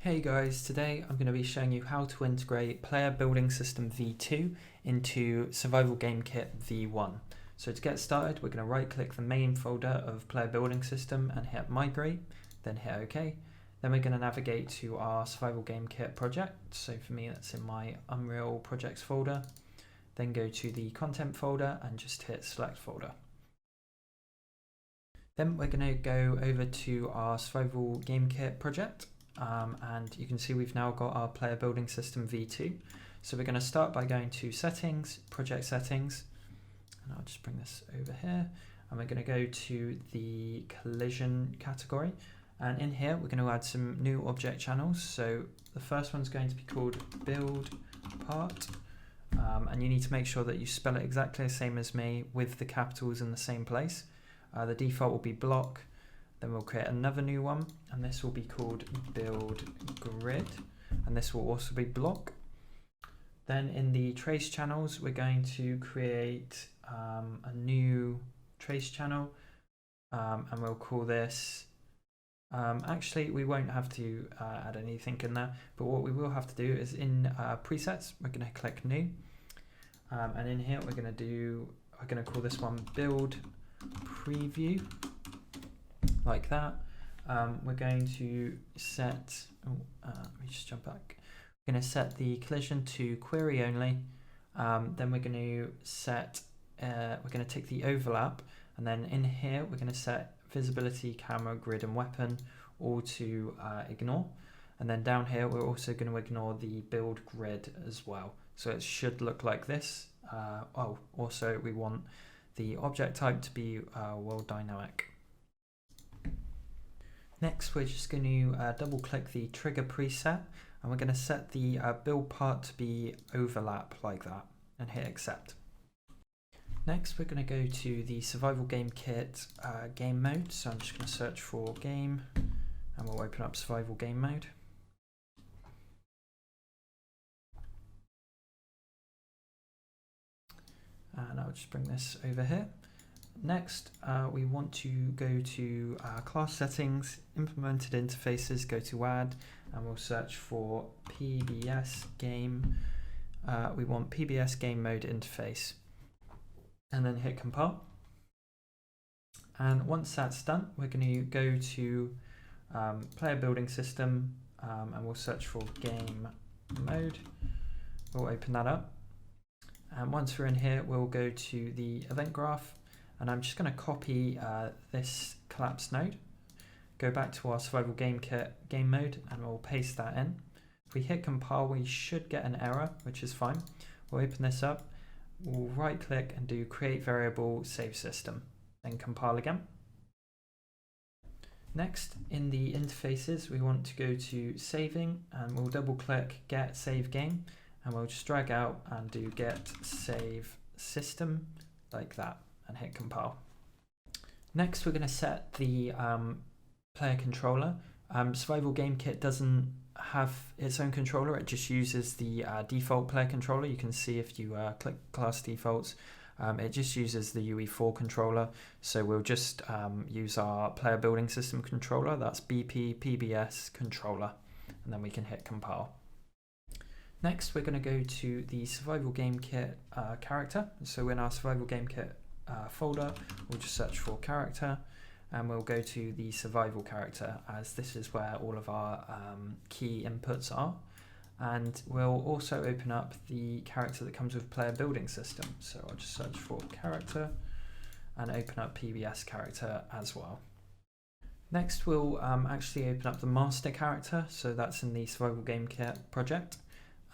Hey guys, today I'm going to be showing you how to integrate Player Building System V2 into Survival Game Kit V1. So to get started, we're going to right click the main folder of Player Building System and hit Migrate, then hit OK. Then we're going to navigate to our Survival Game Kit project. So for me, that's in my Unreal Projects folder. Then go to the Content folder and just hit Select Folder. Then we're going to go over to our Survival Game Kit project. And you can see we've now got our Player Building System V2. So we're going to start by going to Settings, Project Settings, and I'll just bring this over here. And we're going to go to the Collision category. And in here, we're going to add some new object channels. So the first one's going to be called Build Part. And you need to make sure that you spell it exactly the same as me with the capitals in the same place. The default will be block. Then we'll create another new one, and this will be called Build Grid, and this will also be block. Then in the trace channels, we're going to create a new trace channel, and we'll call this, actually we won't have to add anything in there, but what we will have to do is in presets, we're going to click new, and in here we're going to call this one Build Preview. Like that. We're going to set, let me just jump back. We're going to set the collision to query only. Then we're going to set, we're going to take the overlap, and then in here we're going to set visibility, camera, grid, and weapon all to ignore. And then down here we're also going to ignore the build grid as well. So it should look like this. Also we want the object type to be world dynamic. Next, we're just going to double click the trigger preset, and we're going to set the build part to be overlap like that and hit accept. Next, we're going to go to the Survival Game Kit game mode. So I'm just going to search for game, and we'll open up Survival Game Mode. And I'll just bring this over here. Next, we want to go to class settings, implemented interfaces, go to add, and we'll search for PBS game. We want PBS game mode interface, and then hit compile. And once that's done, we're going to go to player building system, and we'll search for game mode. We'll open that up. And once we're in here, we'll go to the event graph. And I'm just going to copy this collapse node, go back to our Survival Game Kit game mode, and we'll paste that in. If we hit compile, we should get an error, which is fine. We'll open this up, we'll right click and do create variable save system, then compile again. Next, in the interfaces, we want to go to saving, and we'll double click get save game, and we'll just drag out and do get save system like that, and hit compile. Next, we're going to set the player controller. Survival Game Kit doesn't have its own controller, it just uses the default player controller. You can see if you click class defaults, it just uses the UE4 controller. So we'll just use our player building system controller, that's BP PBS controller, and then we can hit compile. Next, we're going to go to the Survival Game Kit character. So in our Survival Game Kit folder, we'll just search for character, and we'll go to the survival character, as this is where all of our key inputs are. And we'll also open up the character that comes with player building system. So I'll just search for character and open up PBS character as well. Next, we'll actually open up the master character. So that's in the Survival Game Kit project.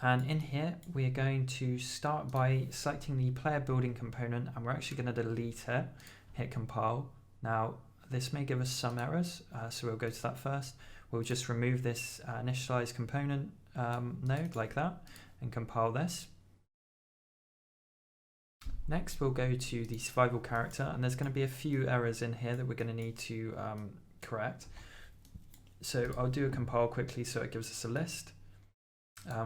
And in here, we're going to start by selecting the player building component, and we're actually going to delete it, hit compile. Now, this may give us some errors, so we'll go to that first. We'll just remove this initialize component node like that and compile this. Next, we'll go to the survival character, and there's going to be a few errors in here that we're going to need to correct. So I'll do a compile quickly so it gives us a list.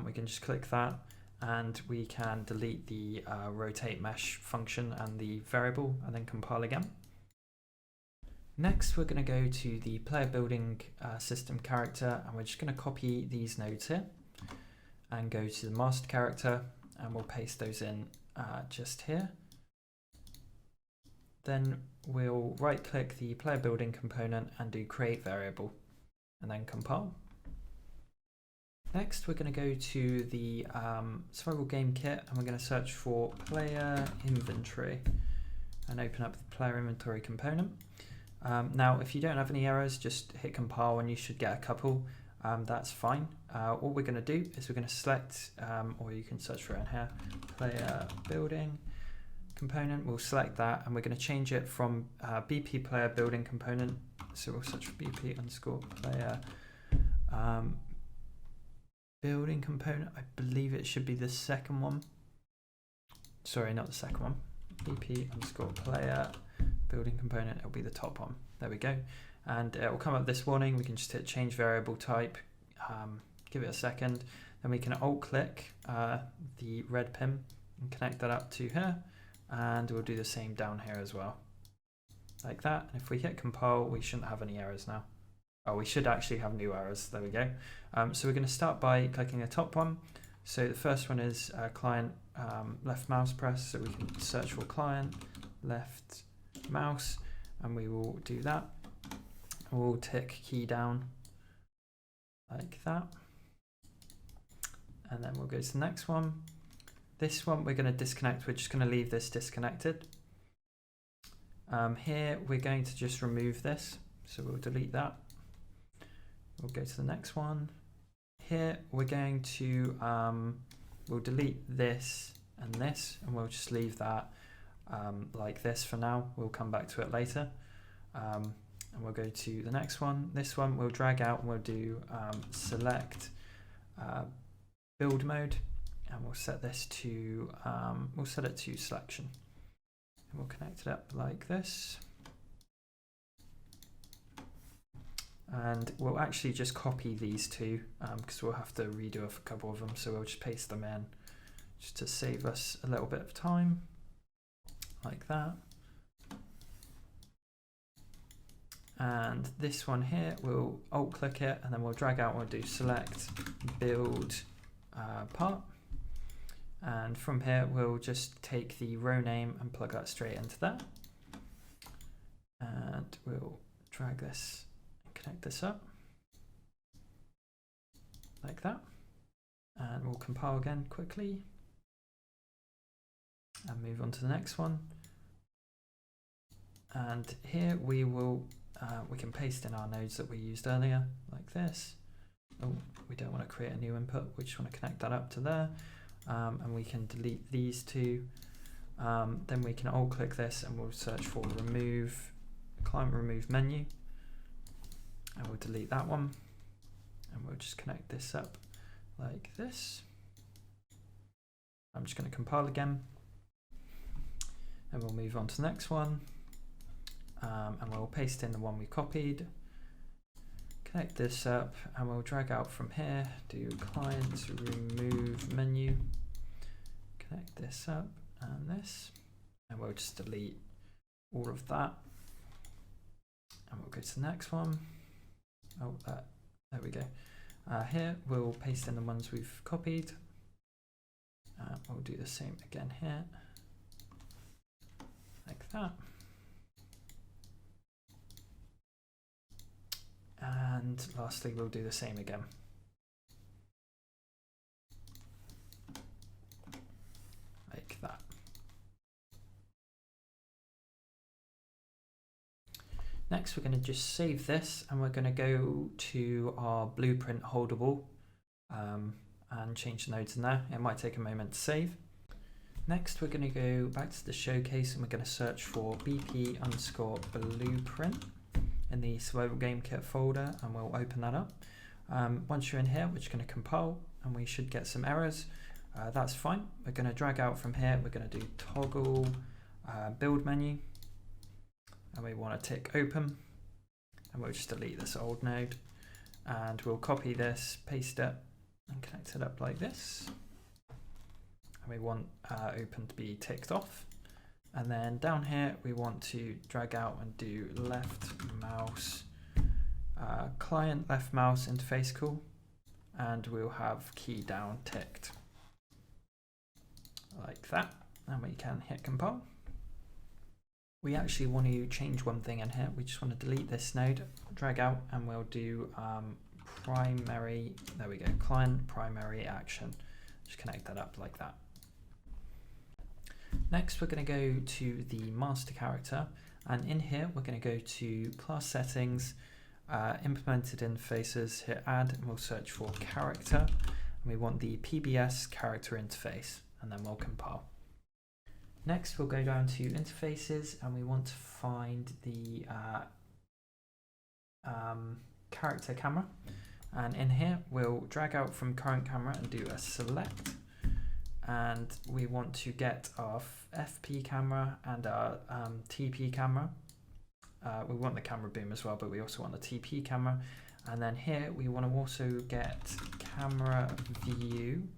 We can just click that, and we can delete the rotate mesh function and the variable, and then compile again. Next, we're going to go to the player building system character, and we're just going to copy these nodes here and go to the master character, and we'll paste those in just here. Then we'll right click the player building component and do create variable and then compile. Next, we're going to go to the survival game kit, and we're going to search for player inventory and open up the player inventory component. Now, if you don't have any errors, just hit compile and you should get a couple. That's fine. All we're going to do is we're going to select, or you can search for it in here, player building component. We'll select that, and we're going to change it from BP player building component. So we'll search for BP underscore player building component. I believe it should be the second one. Sorry, not the second one. BP underscore player building component. It'll be the top one. There we go. And it will come up this warning. We can just hit change variable type. Give it a second. Then we can alt click the red pin and connect that up to here. And we'll do the same down here as well, like that. And if we hit compile, we shouldn't have any errors now. Oh, we should actually have new errors. There we go. So we're going to start by clicking the top one. So the first one is client left mouse press. So we can search for client left mouse, and we will do that. We'll tick key down like that. And then we'll go to the next one. This one we're going to disconnect. We're just going to leave this disconnected. Here we're going to just remove this. So we'll delete that. We'll go to the next one. Here we're going to, we'll delete this and this, and we'll just leave that like this for now. We'll come back to it later. And we'll go to the next one. This one we'll drag out and we'll do select build mode, and we'll set this to, we'll set it to selection. And we'll connect it up like this. And we'll actually just copy these two because we'll have to redo a couple of them. So we'll just paste them in just to save us a little bit of time, like that. And this one here, we'll alt click it and then we'll drag out and we'll do select build part. And from here, we'll just take the row name and plug that straight into that. And we'll drag this, connect this up like that. And we'll compile again quickly and move on to the next one. And here we will, we can paste in our nodes that we used earlier like this. Oh, we don't want to create a new input. We just want to connect that up to there. And we can delete these two. Then we can alt click this and we'll search for remove, client remove menu. And we'll delete that one. And we'll just connect this up like this. I'm just going to compile again. And we'll move on to the next one. And we'll paste in the one we copied. Connect this up and we'll drag out from here, do client remove menu, connect this up and this, and we'll just delete all of that. And we'll go to the next one. Oh, there we go. Here we'll paste in the ones we've copied. We'll do the same again here, like that. And lastly, we'll do the same again. Like that. Next, we're going to just save this and we're going to go to our blueprint holdable and change the nodes in there. It might take a moment to save. Next, we're going to go back to the showcase and we're going to search for BP underscore blueprint in the survival game kit folder, and we'll open that up. Once you're in here, we're just going to compile and we should get some errors. That's fine. We're going to drag out from here. We're going to do toggle build menu, and we want to tick open, and we'll just delete this old node, and we'll copy this, paste it, and connect it up like this. And we want open to be ticked off, And then down here, we want to drag out and do left mouse, client left mouse interface call, and we'll have key down ticked like that. And we can hit compile. We actually want to change one thing in here. We just want to delete this node, drag out, and we'll do primary, there we go, client primary action. Just connect that up like that. Next, we're going to go to the master character, and in here, we're going to go to class settings, implemented interfaces, hit add, and we'll search for character, and we want the PBS character interface, and then we'll compile. Next, we'll go down to interfaces, and we want to find the character camera, and in here, we'll drag out from current camera and do a select. And we want to get our FP camera and our TP camera. We want the camera boom as well, but we also want the TP camera. And then here we want to also get camera view.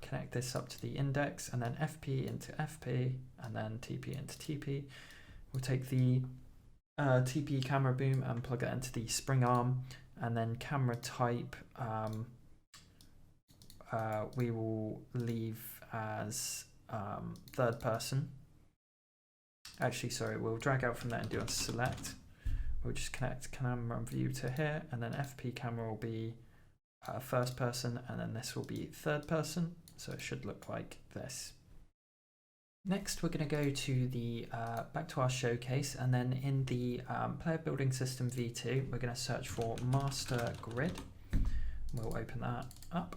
Connect this up to the index, and then FP into FP, and then TP into TP. We'll take the TP camera boom and plug it into the spring arm, and then camera type. We will leave as third person. Actually, sorry, we'll drag out from that and do a select. We'll just connect camera view to here, and then FP camera will be first person, and then this will be third person. So it should look like this. Next, we're going to go to the back to our showcase, and then in the player building system v2, we're going to search for master grid. We'll open that up.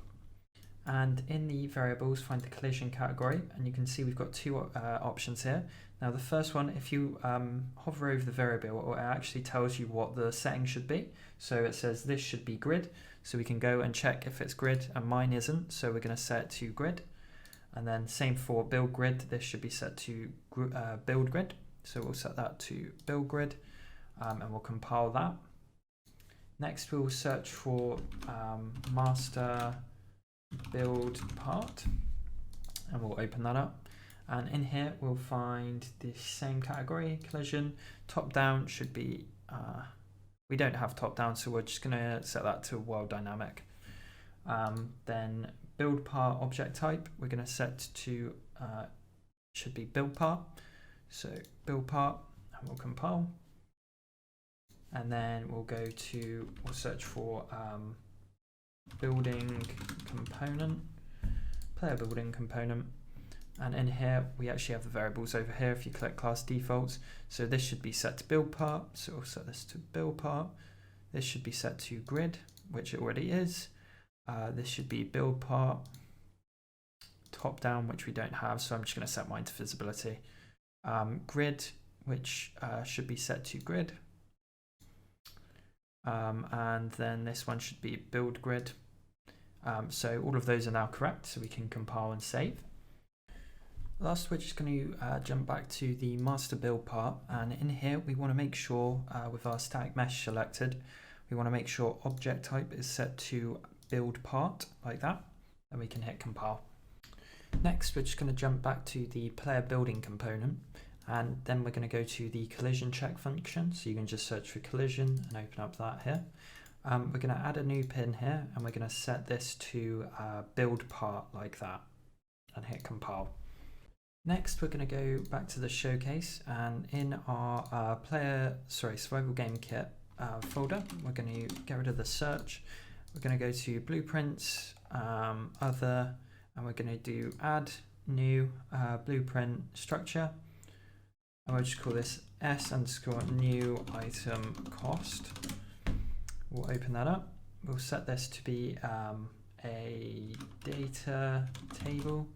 And in the variables, find the collision category, and you can see we've got two options here. Now the first one, if you hover over the variable, it actually tells you what the setting should be. So it says this should be grid, so we can go and check if it's grid, and mine isn't, so we're going to set it to grid. And then same for build grid, this should be set to build grid, so we'll set that to build grid, and we'll compile that. Next we'll search for master build part, and we'll open that up, and in here we'll find the same category, collision. Top down should be we don't have top down, so we're just going to set that to world dynamic. Then build part object type, we're going to set to should be build part, so build part, and we'll compile. And then we'll search for building component, player building component, and in here we actually have the variables over here if you click class defaults. So this should be set to build part, so we'll set this to build part. This should be set to grid, which it already is. This should be build part, top down, which we don't have, so I'm just going to set mine to visibility. Grid, which should be set to grid. And then this one should be build grid. So all of those are now correct, so we can compile and save. Last, we're just going to jump back to the master build part, and in here we want to make sure with our static mesh selected, we want to make sure object type is set to build part like that, and we can hit compile. Next, we're just going to jump back to the player building component, and then we're going to go to the collision check function. So you can just search for collision and open up that here. We're going to add a new pin here, and we're going to set this to build part like that, and hit compile. Next, we're going to go back to the showcase, and in our survival game kit folder, we're going to get rid of the search. We're going to go to blueprints, other, and we're going to do add new blueprint structure, and we'll just call this s_new item cost. We'll open that up. We'll set this to be a data table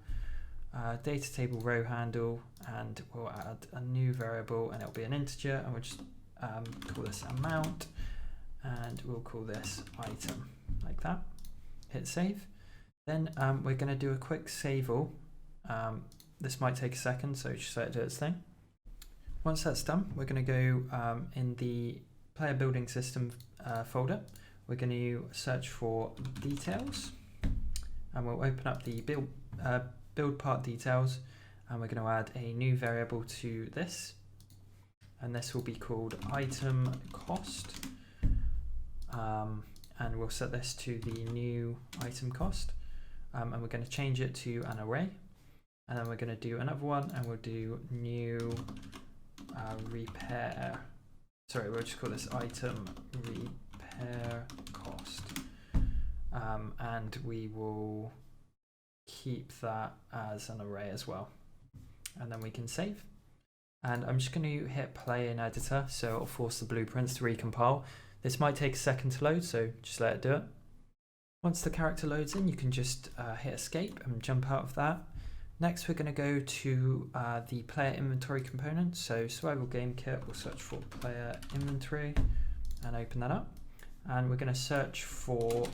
row handle, and we'll add a new variable, and it'll be an integer, and we'll just call this amount, and we'll call this item like that. Hit save. Then we're going to do a quick save all. This might take a second, so just let it do its thing. Once that's done, we're going to go in the player building system folder. We're going to search for details, and we'll open up the build part details, and we're going to add a new variable to this, and this will be called item cost, and we'll set this to the new item cost, and we're going to change it to an array, and then we're going to do another one, and we'll do new repair. Sorry, we'll just call this item repair cost, and we will keep that as an array as well, and then we can save. And I'm just going to hit play in editor, so it'll force the blueprints to recompile. This might take a second to load, so just let it do it. Once the character loads in, you can just hit escape and jump out of that. Next, we're going to go to the player inventory component. So survival game kit, we'll search for player inventory and open that up. And we're going to search for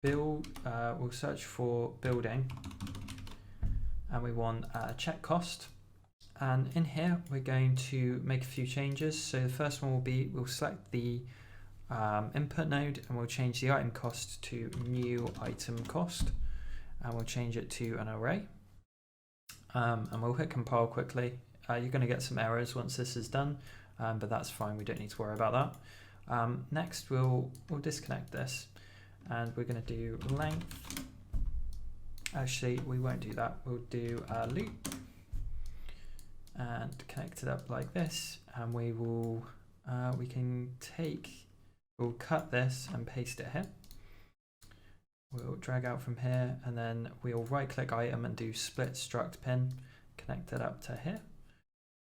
we'll search for building, and we want check cost. And in here, we're going to make a few changes. So the first one will be, we'll select the input node, and we'll change the item cost to new item cost, and we'll change it to an array, and we'll hit compile quickly. You're going to get some errors once this is done, but that's fine, we don't need to worry about that. Next we'll disconnect this, and we're going to do length. Actually, we won't do that, we'll do a loop and connect it up like this, and we will we'll cut this and paste it here. We'll drag out from here, and then we'll right click item and do split struct pin, connect it up to here,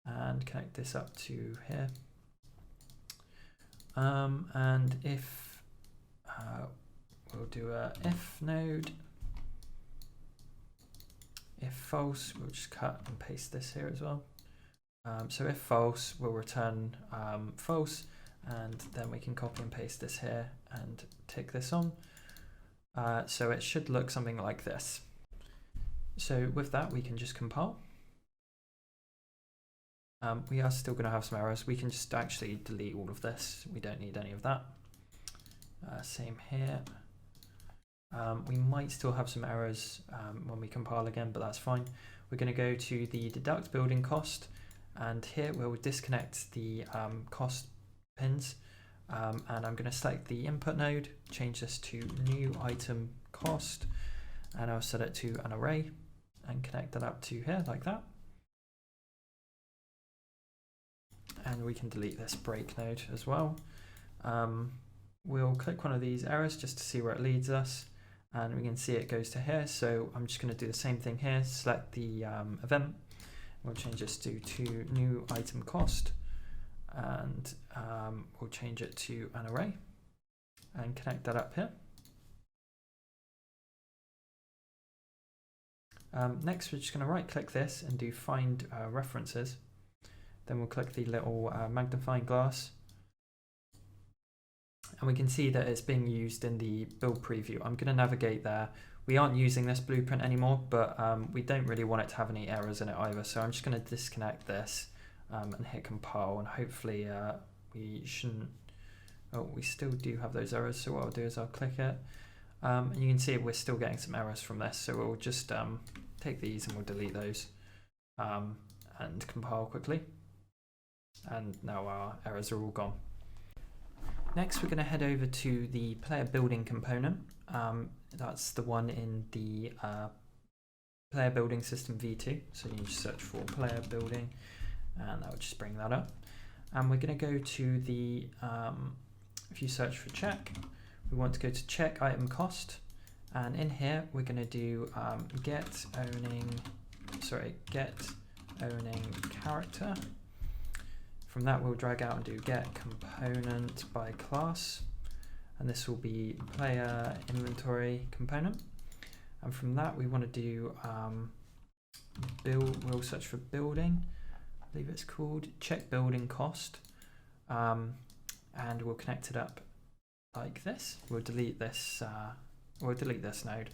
and connect this up to here. And if we'll do a if node, if false, we'll just cut and paste this here as well. So if false, we'll return false, and then we can copy and paste this here and tick this on. So it should look something like this. So with that, we can just compile. We are still going to have some errors. We can just actually delete all of this. We don't need any of that. Same here. We might still have some errors when we compile again, but that's fine. We're going to go to the deduct building cost, and here we'll disconnect the cost pins, and I'm going to select the input node, change this to new item cost, and I'll set it to an array and connect that up to here like that. And we can delete this break node as well. We'll click one of these errors just to see where it leads us, and we can see it goes to here. So I'm just going to do the same thing here, select the event, we'll change this to new item cost, and we'll change it to an array and connect that up here. Next, we're just going to right click this and do find references. Then we'll click the little magnifying glass, and we can see that it's being used in the build preview. I'm going to navigate there. We aren't using this blueprint anymore, but we don't really want it to have any errors in it either. So I'm just going to disconnect this and hit compile, and hopefully we shouldn't. Oh, we still do have those errors. So what I'll do is I'll click it, and you can see we're still getting some errors from this. So we'll just take these and we'll delete those and compile quickly. And now our errors are all gone. Next, we're going to head over to the player building component. That's the one in the player building system v2. So you just search for player building, and that will just bring that up. And we're going to go to the, if you search for check, we want to go to check item cost. And in here, we're going to do get owning character. From that, we'll drag out and do get component by class, and this will be player inventory component. And from that, we want to do we'll search for building, I believe it's called check building cost, and we'll connect it up like this. We'll delete this node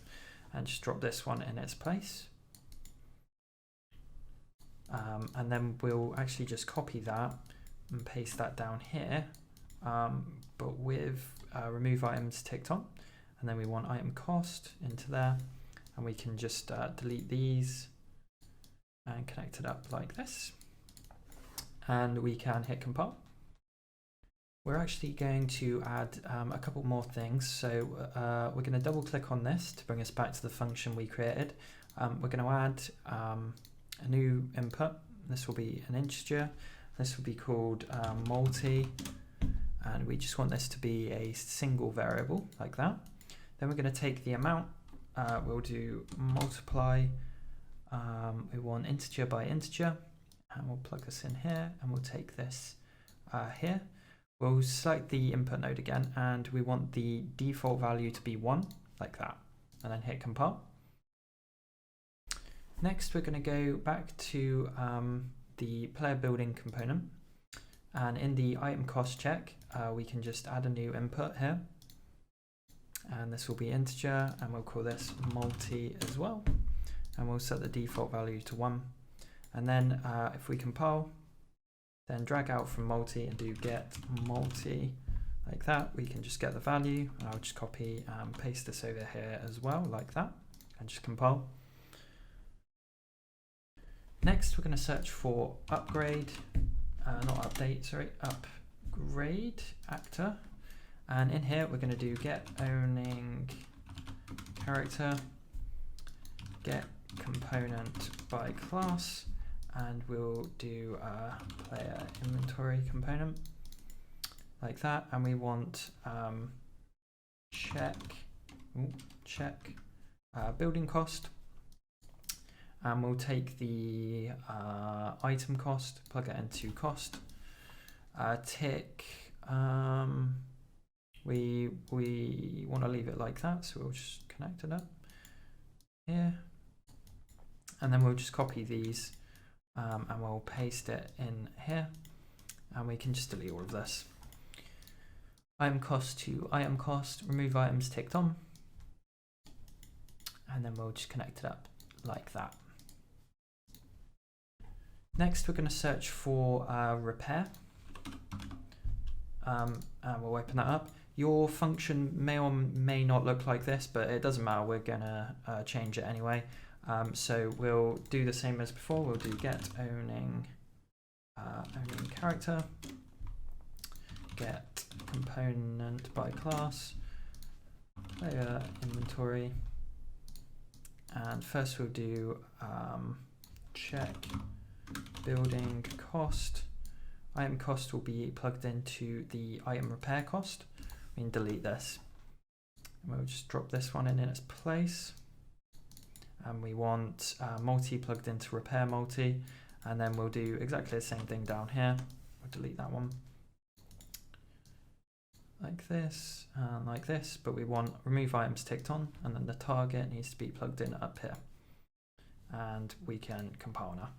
and just drop this one in its place. And then we'll actually just copy that and paste that down here, but with remove items ticked on. And then we want item cost into there, and we can just delete these and connect it up like this, and we can hit compile. We're actually going to add a couple more things. So we're going to double click on this to bring us back to the function we created. We're going to add a new input. This will be an integer. This will be called multi, and we just want this to be a single variable like that. Then we're going to take the amount. We'll do multiply. We want integer by integer, and we'll plug this in here, and we'll take this here. We'll select the input node again, and we want the default value to be 1, like that, and then hit compile. Next, we're going to go back to the player building component, and in the item cost check, we can just add a new input here, and this will be integer, and we'll call this multi as well, and we'll set the default value to 1, and then if we compile, then drag out from multi and do get multi like that, we can just get the value, and I'll just copy and paste this over here as well like that, and just compile. Next, we're going to search for upgrade, not update, sorry, upgrade actor, and in here we're going to do get owning character, get component by class, and we'll do a player inventory component like that, and we want check building cost, and we'll take the item cost, plug it into cost, tick, we want to leave it like that, so we'll just connect it up here, and then we'll just copy these and we'll paste it in here, and we can just delete all of this. Item cost to item cost, remove items ticked on, and then we'll just connect it up like that. Next, we're going to search for repair, and we'll open that up. Your function may or may not look like this, but it doesn't matter, we're going to change it anyway. So we'll do the same as before. We'll do get owning character, get component by class, player inventory, and first we'll do check building cost. Item cost will be plugged into the item repair cost. We can delete this, and we'll just drop this one in its place. And we want multi plugged into repair multi, and then we'll do exactly the same thing down here. We'll delete that one like this and like this, but we want remove items ticked on, and then the target needs to be plugged in up here, and we can compile now.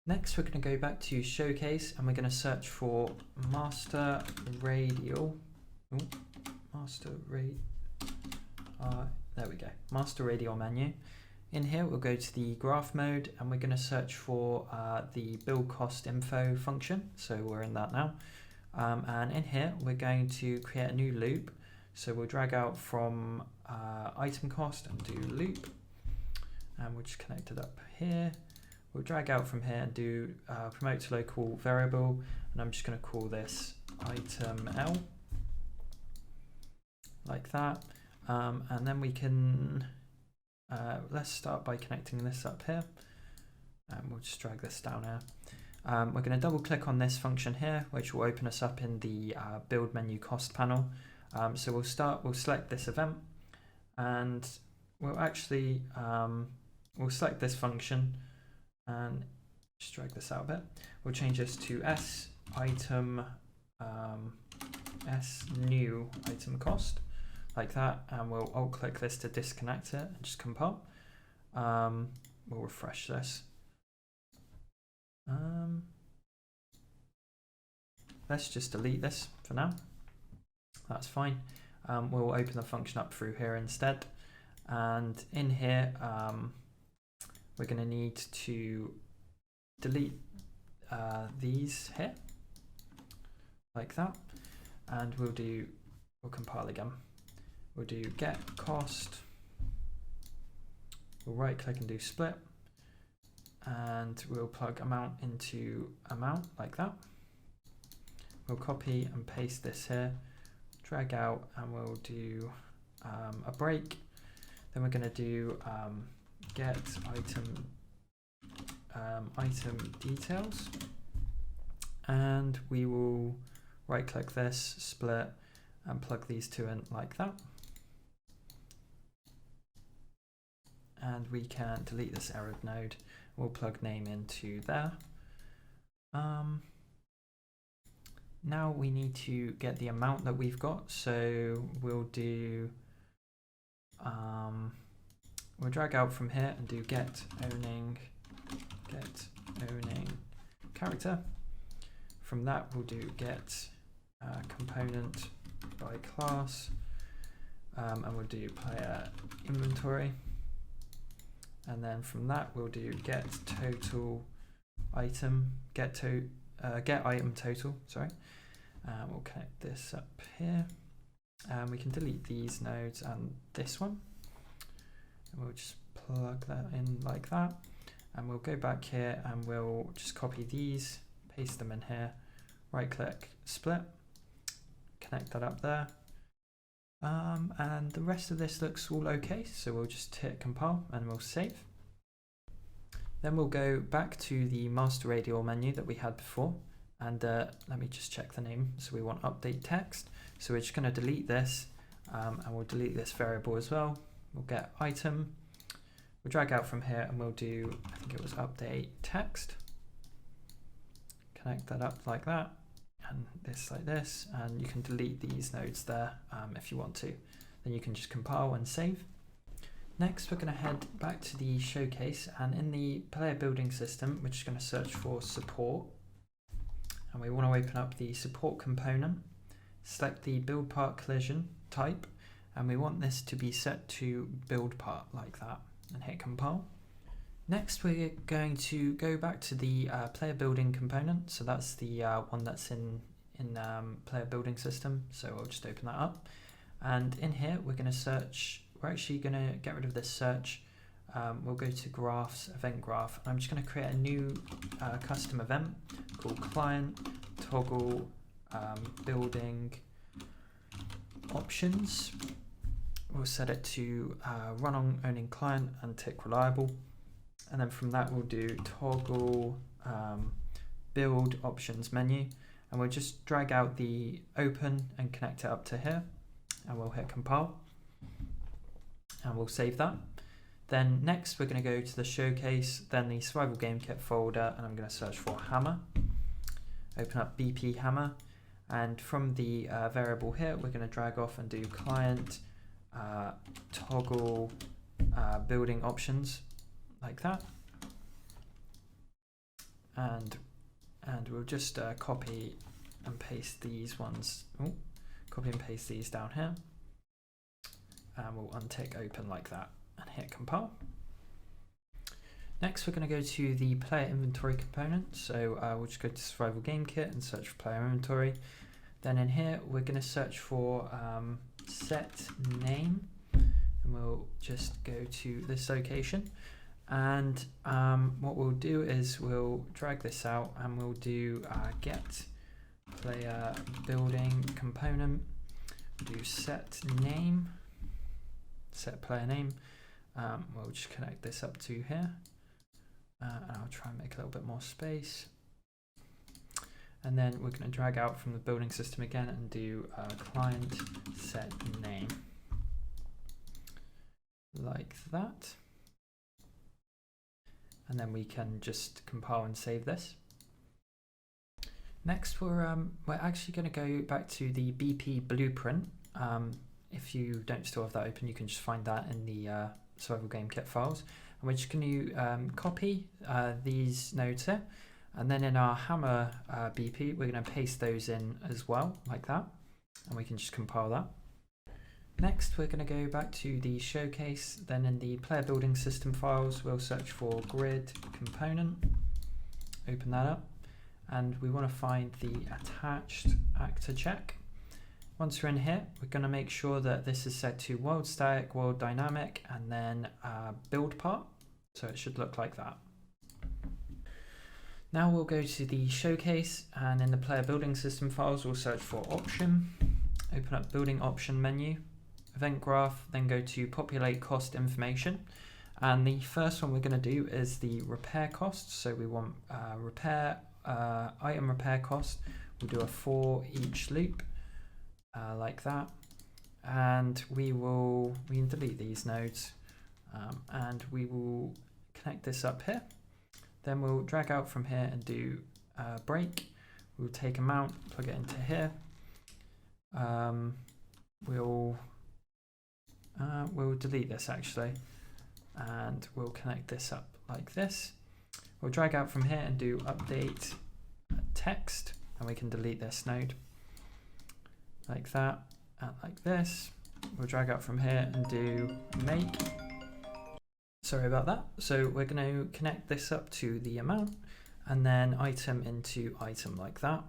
Next, we're going to go back to showcase, and we're going to search for master radial. There we go, master radial menu. In here, we'll go to the graph mode, and we're going to search for the build cost info function. So we're in that now. And in here, we're going to create a new loop. So we'll drag out from item cost and do loop. And we'll just connect it up here. We'll drag out from here and do promote to local variable. And I'm just going to call this item L. Like that. And then we can... let's start by connecting this up here, and we'll just drag this down here. We're going to double click on this function here, which will open us up in the build menu cost panel. So we'll select this event, and we'll actually we'll select this function and just drag this out a bit. We'll change this to s new item cost. Like that, and we'll alt click this to disconnect it and just compile. We'll refresh this. Let's just delete this for now. That's fine. We'll open the function up through here instead, and in here we're going to need to delete these here like that, and we'll compile again. We'll do get cost, We'll right click and do split, and we'll plug amount into amount like that. We'll copy and paste this here, drag out, and we'll do a break. Then we're going to do get item details, and we will right click this, split, and plug these two in like that. And we can delete this error node. We'll plug name into there. Now we need to get the amount that we've got, so we'll do we'll drag out from here and do get owning character. From that we'll do get component by class, and we'll do player inventory, and then from that we'll do get total item, get item total, sorry. We'll connect this up here, and we can delete these nodes and this one, and we'll just plug that in like that. And we'll go back here and we'll just copy these, paste them in here, right click, split, connect that up there. And the rest of this looks all okay, so we'll just hit compile and we'll save. Then we'll go back to the master radial menu that we had before, and let me just check the name. So we want update text, so we're just going to delete this, and we'll delete this variable as well. We'll get item, we'll drag out from here and we'll do, I think it was update text, connect that up like that, and this like this, and you can delete these nodes there if you want to. Then you can just compile and save. Next we're going to head back to the showcase, and in the player building system we're just going to search for support, and we want to open up the support component, select the build part collision type, and we want this to be set to build part like that, and hit compile. Next we're going to go back to the player building component, so that's the one that's in player building system, so we'll just open that up, and in here we're going to search, we're actually going to get rid of this search, we'll go to graphs, event graph, and I'm just going to create a new custom event called client toggle building options. We'll set it to run on owning client and tick reliable, and then from that we'll do toggle build options menu, and we'll just drag out the open and connect it up to here, and we'll hit compile and we'll save that. Then next we're going to go to the showcase, then the survival game kit folder, and I'm going to search for hammer, open up BP hammer, and from the variable here we're going to drag off and do client toggle building options like that, and we'll just copy and paste these ones, copy and paste these down here, and we'll untick open like that and hit compile. Next we're going to go to the player inventory component, so we'll just go to survival game kit and search for player inventory. Then in here we're going to search for set name, and we'll just go to this location, and what we'll do is we'll drag this out and we'll do get player building component, do set name, set player name, we'll just connect this up to here, and I'll try and make a little bit more space, and then we're going to drag out from the building system again and do client set name like that, and then we can just compile and save this. Next we're actually going to go back to the BP blueprint. If you don't still have that open, you can just find that in the survival game kit files, and we're just going to copy these nodes here, and then in our hammer BP we're going to paste those in as well like that, and we can just compile that. Next we're going to go back to the showcase, then in the player building system files we'll search for grid component, open that up, and we want to find the attached actor check, Once we're in here, we're going to make sure that this is set to world static, world dynamic, and then build part. So it should look like that. Now we'll go to the showcase, and in the player building system files, we'll search for option, open up building option menu, event graph, then go to populate cost information. And the first one we're going to do is the repair cost. So we want item repair cost. We'll do a for each loop like that. And we can delete these nodes and we will connect this up here. Then we'll drag out from here and do break. We'll take amount, plug it into here. We'll delete this actually, and we'll connect this up like this. We'll drag out from here and do update text, and we can delete this node like that and like this. We'll drag out from here and do make. Sorry about that. So we're going to connect this up to the amount and then item into item like that.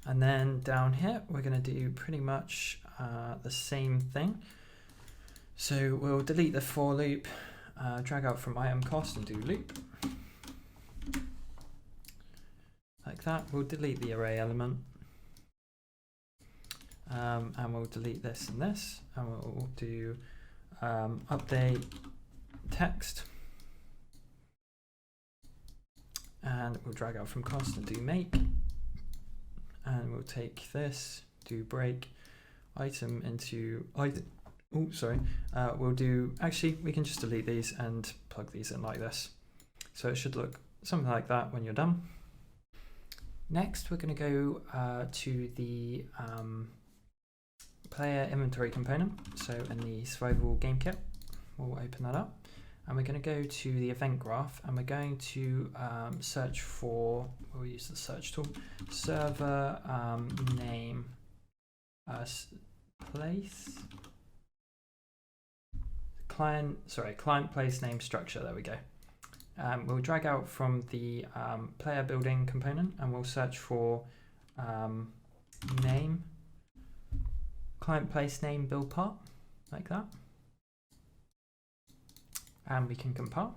And then down here, we're going to do pretty much the same thing. So we'll delete the for loop, drag out from item cost and do loop. Like that. We'll delete the array element. And we'll delete this and this. And we'll do update text. And we'll drag out from cost and do make. And we'll take this, do break, item into item. Oh, sorry. We'll do, actually, we can just delete these and plug these in like this. So it should look something like that when you're done. Next, we're going to go to the player inventory component. So in the survival game kit, we'll open that up. And we're going to go to the event graph, and we're going to search for, we'll use the search tool, server name place, client place name structure, there we go. We'll drag out from the player building component, and we'll search for name, client place name build part, like that. And we can compile.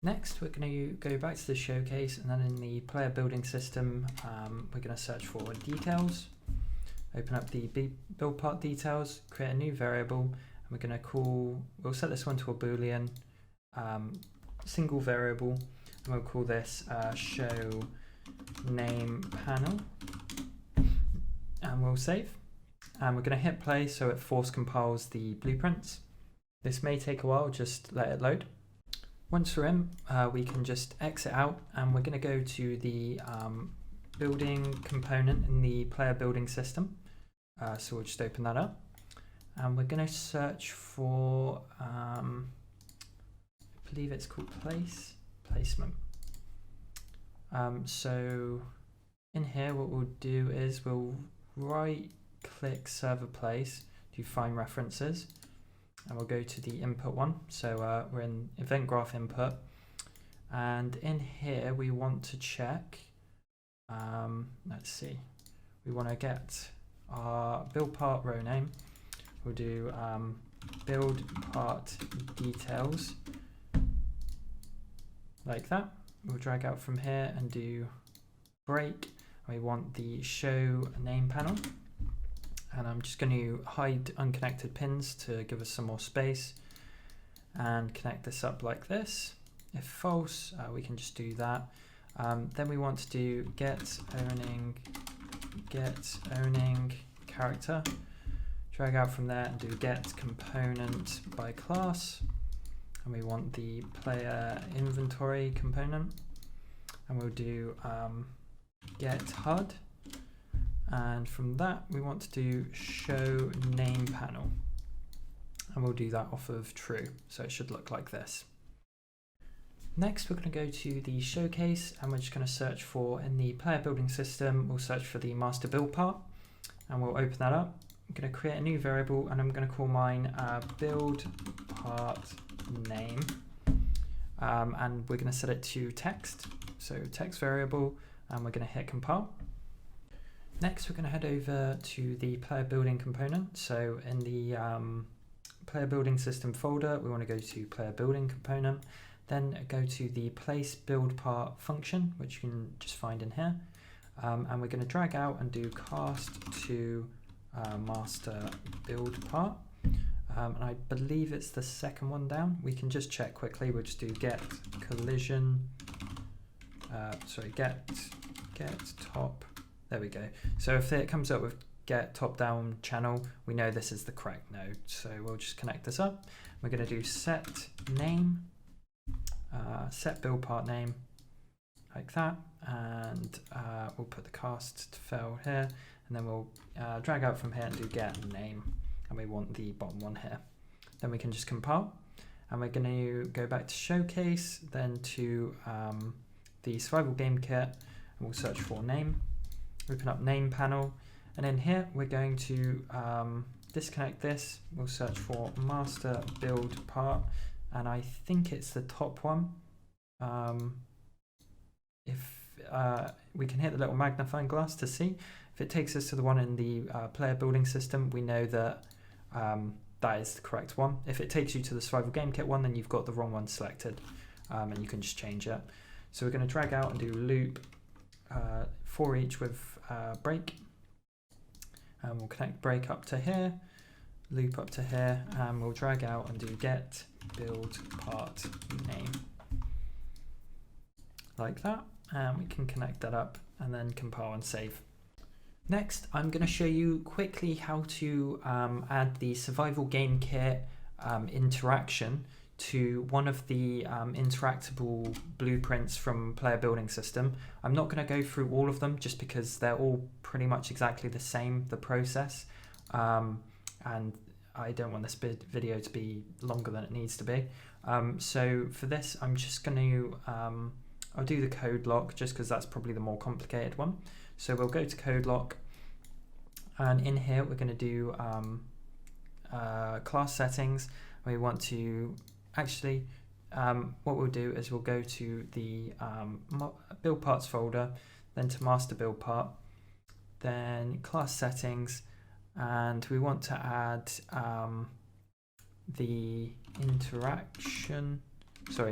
Next, we're going to go back to the showcase, and then in the player building system, we're going to search for details, open up the build part details, create a new variable, and we're going to we'll set this one to a Boolean, single variable, and we'll call this show name panel, and we'll save. And we're going to hit play so it force compiles the blueprints. This may take a while, just let it load. Once we're in, we can just exit out, and we're going to go to the building component in the player building system. So we'll just open that up, and we're going to search for, I believe it's called placement. So in here, what we'll do is we'll right click server place, do find references. And we'll go to the input one. So we're in event graph input, and in here we want to check, let's see, we want to get our build part row name. We'll do build part details like that. We'll drag out from here and do break. We want the show name panel. And I'm just going to hide unconnected pins to give us some more space and connect this up like this. If false, we can just do that. Then we want to do get owning character. Drag out from there and do get component by class. And we want the player inventory component. And we'll do get HUD. And from that, we want to do show name panel. And we'll do that off of true. So it should look like this. Next, we're going to go to the showcase, and we're just going to search for, in the player building system, we'll search for the master build part, and we'll open that up. I'm going to create a new variable, and I'm going to call mine build part name. And we're going to set it to text. So text variable, and we're going to hit compile. Next, we're going to head over to the player building component. So in the player building system folder, we want to go to player building component, then go to the place build part function, which you can just find in here. And we're going to drag out and do cast to master build part. And I believe it's the second one down. We can just check quickly. We'll just do get collision, get top. There we go. So if it comes up with get top down channel, we know this is the correct node. So we'll just connect this up. We're going to do set name, set build part name, like that. And we'll put the cast to fail here. And then we'll drag out from here and do get name. And we want the bottom one here. Then we can just compile. And we're going to go back to showcase, then to the survival game kit, and we'll search for name. Open up name panel, and in here we're going to disconnect this. We'll search for master build part, and I think it's the top one. If we can hit the little magnifying glass to see. If it takes us to the one in the player building system, we know that that is the correct one. If it takes you to the survival game kit one, then you've got the wrong one selected, and you can just change it. So we're going to drag out and do loop for each with break, and we'll connect break up to here, loop up to here, and we'll drag out and do get build part name, like that, and we can connect that up and then compile and save. Next, I'm going to show you quickly how to add the survival game kit interaction to one of the interactable blueprints from player building system. I'm not going to go through all of them just because they're all pretty much exactly the same, the process, and I don't want this video to be longer than it needs to be. So for this, I'm just going to I'll do the code lock just because that's probably the more complicated one. So we'll go to code lock, and in here we're going to do class settings. We want to actually, what we'll do is we'll go to the build parts folder, then to master build part, then class settings, and we want to add the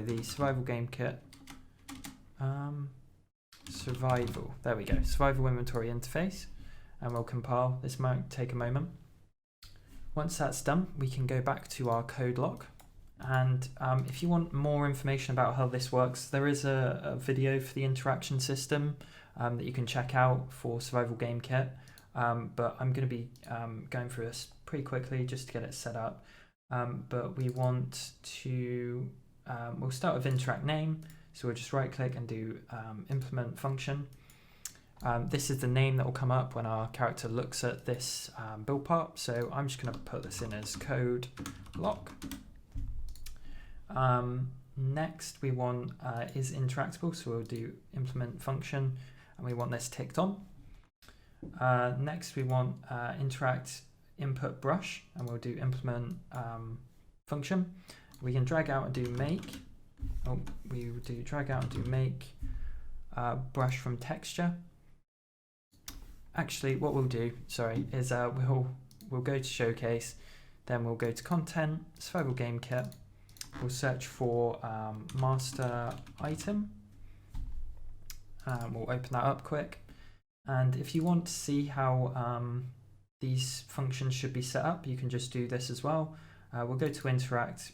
the survival game kit, survival, there we go, survival inventory interface, and we'll compile. This might take a moment. Once that's done, we can go back to our code lock. And if you want more information about how this works, there is a video for the interaction system that you can check out for survival game kit. But I'm going to be going through this pretty quickly just to get it set up. But we want to, we'll start with interact name. So we'll just right click and do implement function. This is the name that will come up when our character looks at this build part. So I'm just going to put this in as code lock. Next we want is interactable, so we'll do implement function, and we want this ticked on. Next we want interact input brush, and we'll do implement function. We can drag out and do make. We will do drag out and do make brush from texture. Actually, what we'll do, is we'll go to showcase, then we'll go to content, survival game kit. We'll search for master item. We'll open that up quick. And if you want to see how these functions should be set up, you can just do this as well. We'll go to interact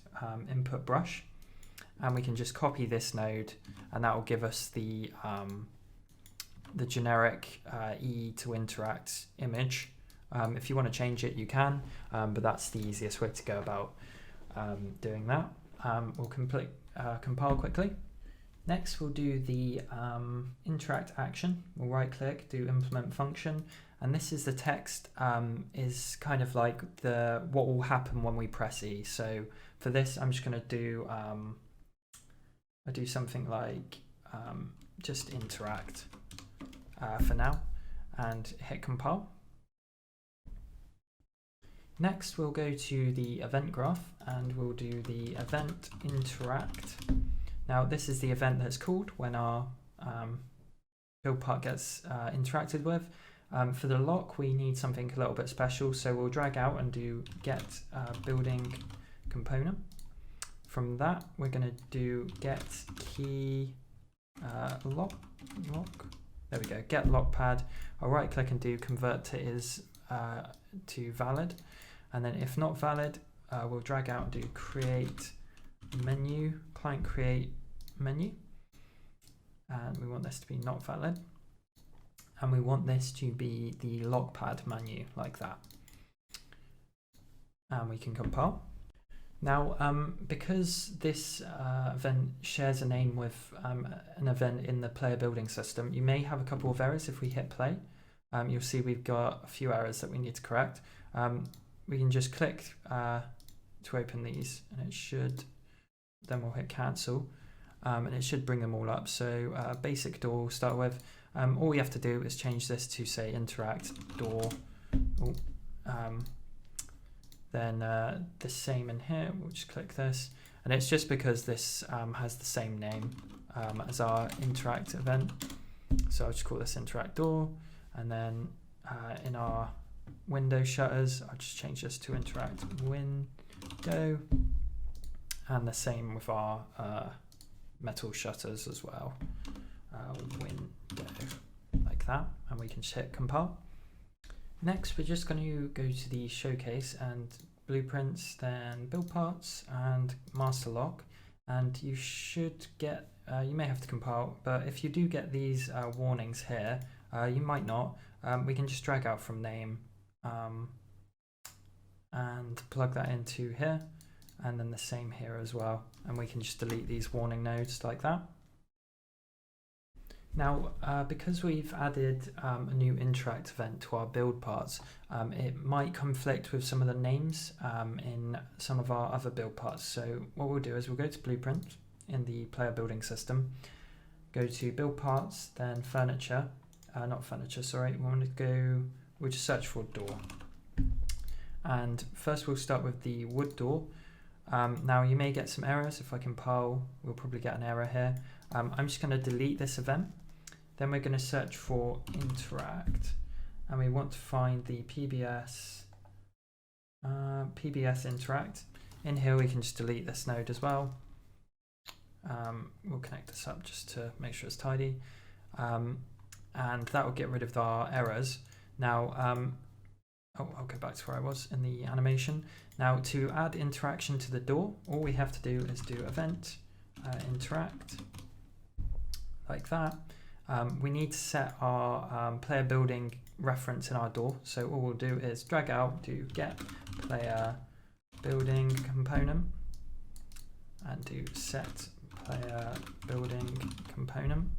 input brush, and we can just copy this node, and that will give us the generic E to interact image. If you want to change it, you can, but that's the easiest way to go about doing that. We'll compile quickly. Next, we'll do the interact action. We'll right click, do implement function, and this is the text, is kind of like what will happen when we press E. So for this, I'm just going to do I do something like just interact for now, and hit compile. Next, we'll go to the event graph, and we'll do the event interact. Now, this is the event that's called when our build part gets interacted with. For the lock, we need something a little bit special, so we'll drag out and do get building component. From that, we're going to do get key lock. There we go, get lock pad. I'll right click and do convert to is to valid. And then if not valid, we'll drag out and do create menu, client create menu. And we want this to be not valid. And we want this to be the lock pad menu like that. And we can compile. Now, because this event shares a name with an event in the player building system, you may have a couple of errors if we hit play. You'll see we've got a few errors that we need to correct. We can just click to open these, and it should, then we'll hit cancel, and it should bring them all up. So basic door we'll start with. All we have to do is change this to say interact door. Then the same in here, we'll just click this. And it's just because this has the same name as our interact event. So I'll just call this interact door. And then in our window shutters, I'll just change this to interact window. And the same with our metal shutters as well. Window, like that. And we can just hit compile. Next, we're just going to go to the showcase and blueprints, then build parts and master lock. And you should get, you may have to compile, but if you do get these warnings here, you might not. We can just drag out from name and plug that into here, and then the same here as well. And we can just delete these warning nodes like that. Now, because we've added a new interact event to our build parts, it might conflict with some of the names in some of our other build parts. So what we'll do is we'll go to blueprint in the player building system, go to build parts, then furniture, not furniture, sorry, we want to go, we'll just search for door. And first we'll start with the wood door. Now you may get some errors. If I compile, we'll probably get an error here. I'm just going to delete this event. Then we're going to search for interact, and we want to find the PBS interact. In here we can just delete this node as well. We'll connect this up just to make sure it's tidy, and that will get rid of our errors. Now, I'll go back to where I was in the animation. Now, to add interaction to the door, all we have to do is do event interact like that. We need to set our player building reference in our door. So all we'll do is drag out, do get player building component, and do set player building component.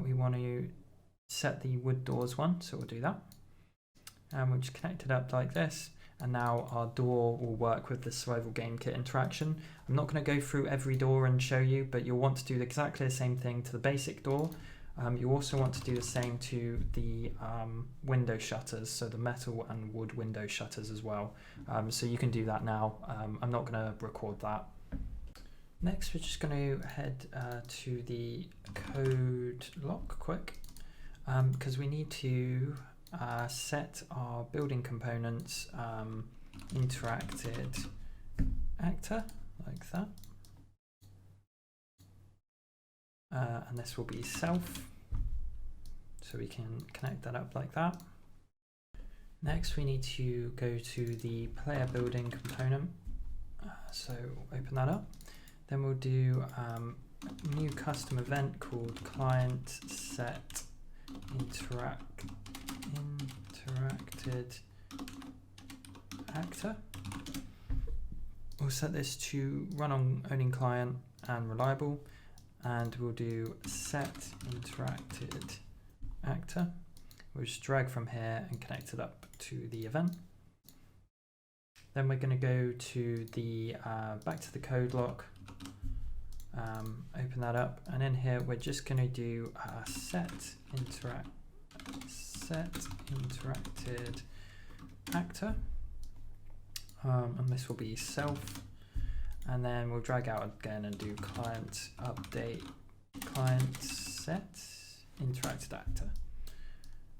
We want to set the wood doors one, so we'll do that. And we'll just connect it up like this. And now our door will work with the survival game kit interaction. I'm not going to go through every door and show you, but you'll want to do exactly the same thing to the basic door. You also want to do the same to the window shutters, so the metal and wood window shutters as well. So you can do that now. I'm not going to record that. Next, we're just going to head to the code lock quick, because we need to set our building components interacted actor like that. And this will be self, so we can connect that up like that. Next, we need to go to the player building component, so open that up. Then we'll do a new custom event called client set interacted actor. We'll set this to run on owning client and reliable. And we'll do set interacted actor. We'll just drag from here and connect it up to the event. Then we're going to go to the back to the code lock, open that up, and in here we're just going to do set interacted actor, and this will be self. And then we'll drag out again and do client update, client set interacted actor.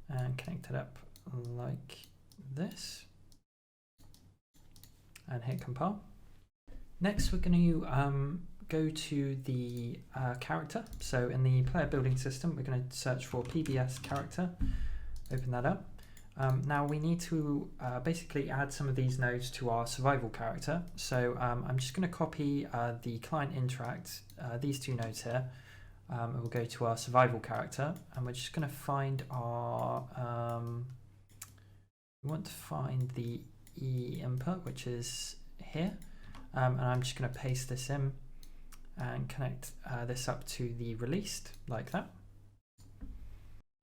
and connect it up like this and hit compile. Next, we're going to go to the character. So in the player building system, we're going to search for PBS character, open that up. Now we need to basically add some of these nodes to our survival character. So I'm just going to copy the client interact, these two nodes here. We'll go to our survival character, and we're just going to find our, we want to find the E input, which is here. And I'm just going to paste this in and connect this up to the released like that.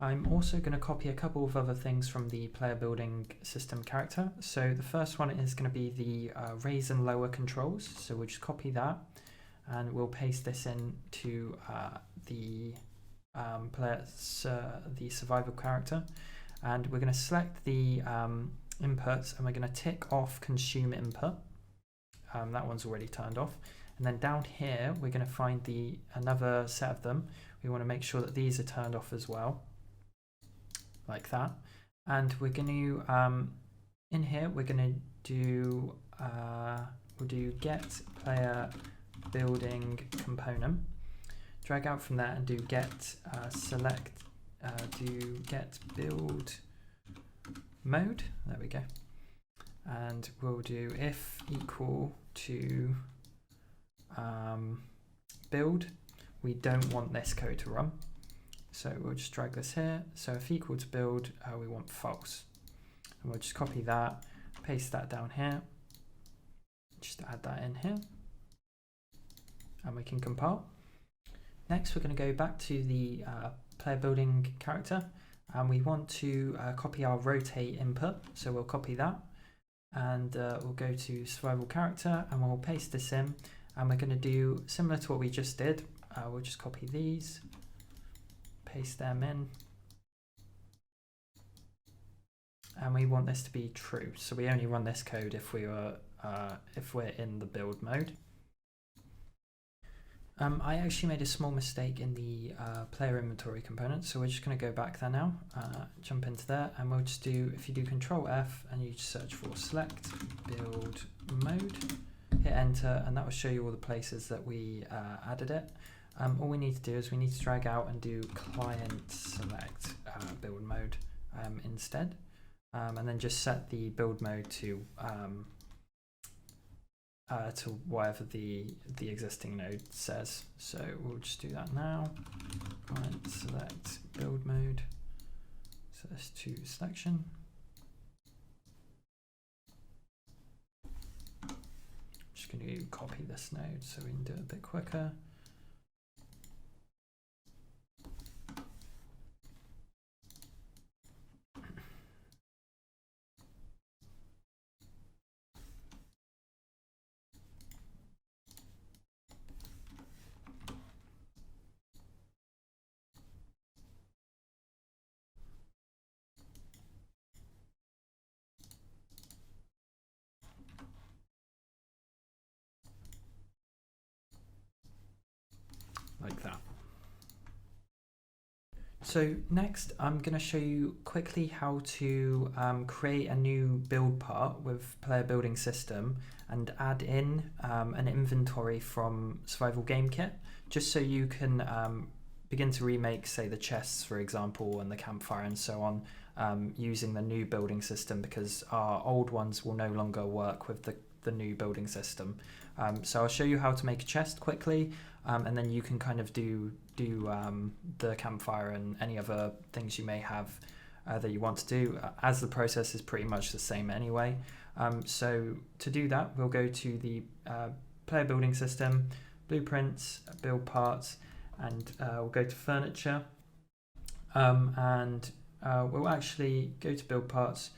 I'm also going to copy a couple of other things from the player building system character. So the first one is going to be the raise and lower controls. So we'll just copy that and we'll paste this into the survival character. And we're going to select the inputs and we're going to tick off consume input. That one's already turned off. And then down here, we're going to find another set of them. We want to make sure that these are turned off as well, like that. And we're going to, in here, we're going to do, we'll do get player building component, drag out from there and do get select, do get build mode, there we go. And we'll do if equal to build. We don't want this code to run, so we'll just drag this here. So if equal to build, we want false, and we'll just copy that, paste that down here, just add that in here, and we can compile. Next, we're going to go back to the player building character, and we want to copy our rotate input. So we'll copy that, and we'll go to survival character, and we'll paste this in. And we're going to do similar to what we just did. We'll just copy these, paste them in, and we want this to be true. So we only run this code if we're in the build mode. I actually made a small mistake in the player inventory component, so we're just going to go back there now, jump into there, and we'll just do, if you do Control F and you just search for select build mode, hit enter, and that will show you all the places that we added it. All we need to do is we need to drag out and do client select build mode instead, and then just set the build mode to whatever the existing node says. So we'll just do that now. Client select build mode. So let's to selection. Just going to copy this node so we can do it a bit quicker. Like that. So next, I'm going to show you quickly how to create a new build part with player building system and add in an inventory from survival game kit, just so you can begin to remake, say, the chests, for example, and the campfire and so on, using the new building system, because our old ones will no longer work with the new building system. So I'll show you how to make a chest quickly, and then you can kind of do the campfire and any other things you may have that you want to do, as the process is pretty much the same anyway. So to do that, we'll go to the player building system, blueprints, build parts, and we'll go to furniture, and we'll actually go to build parts.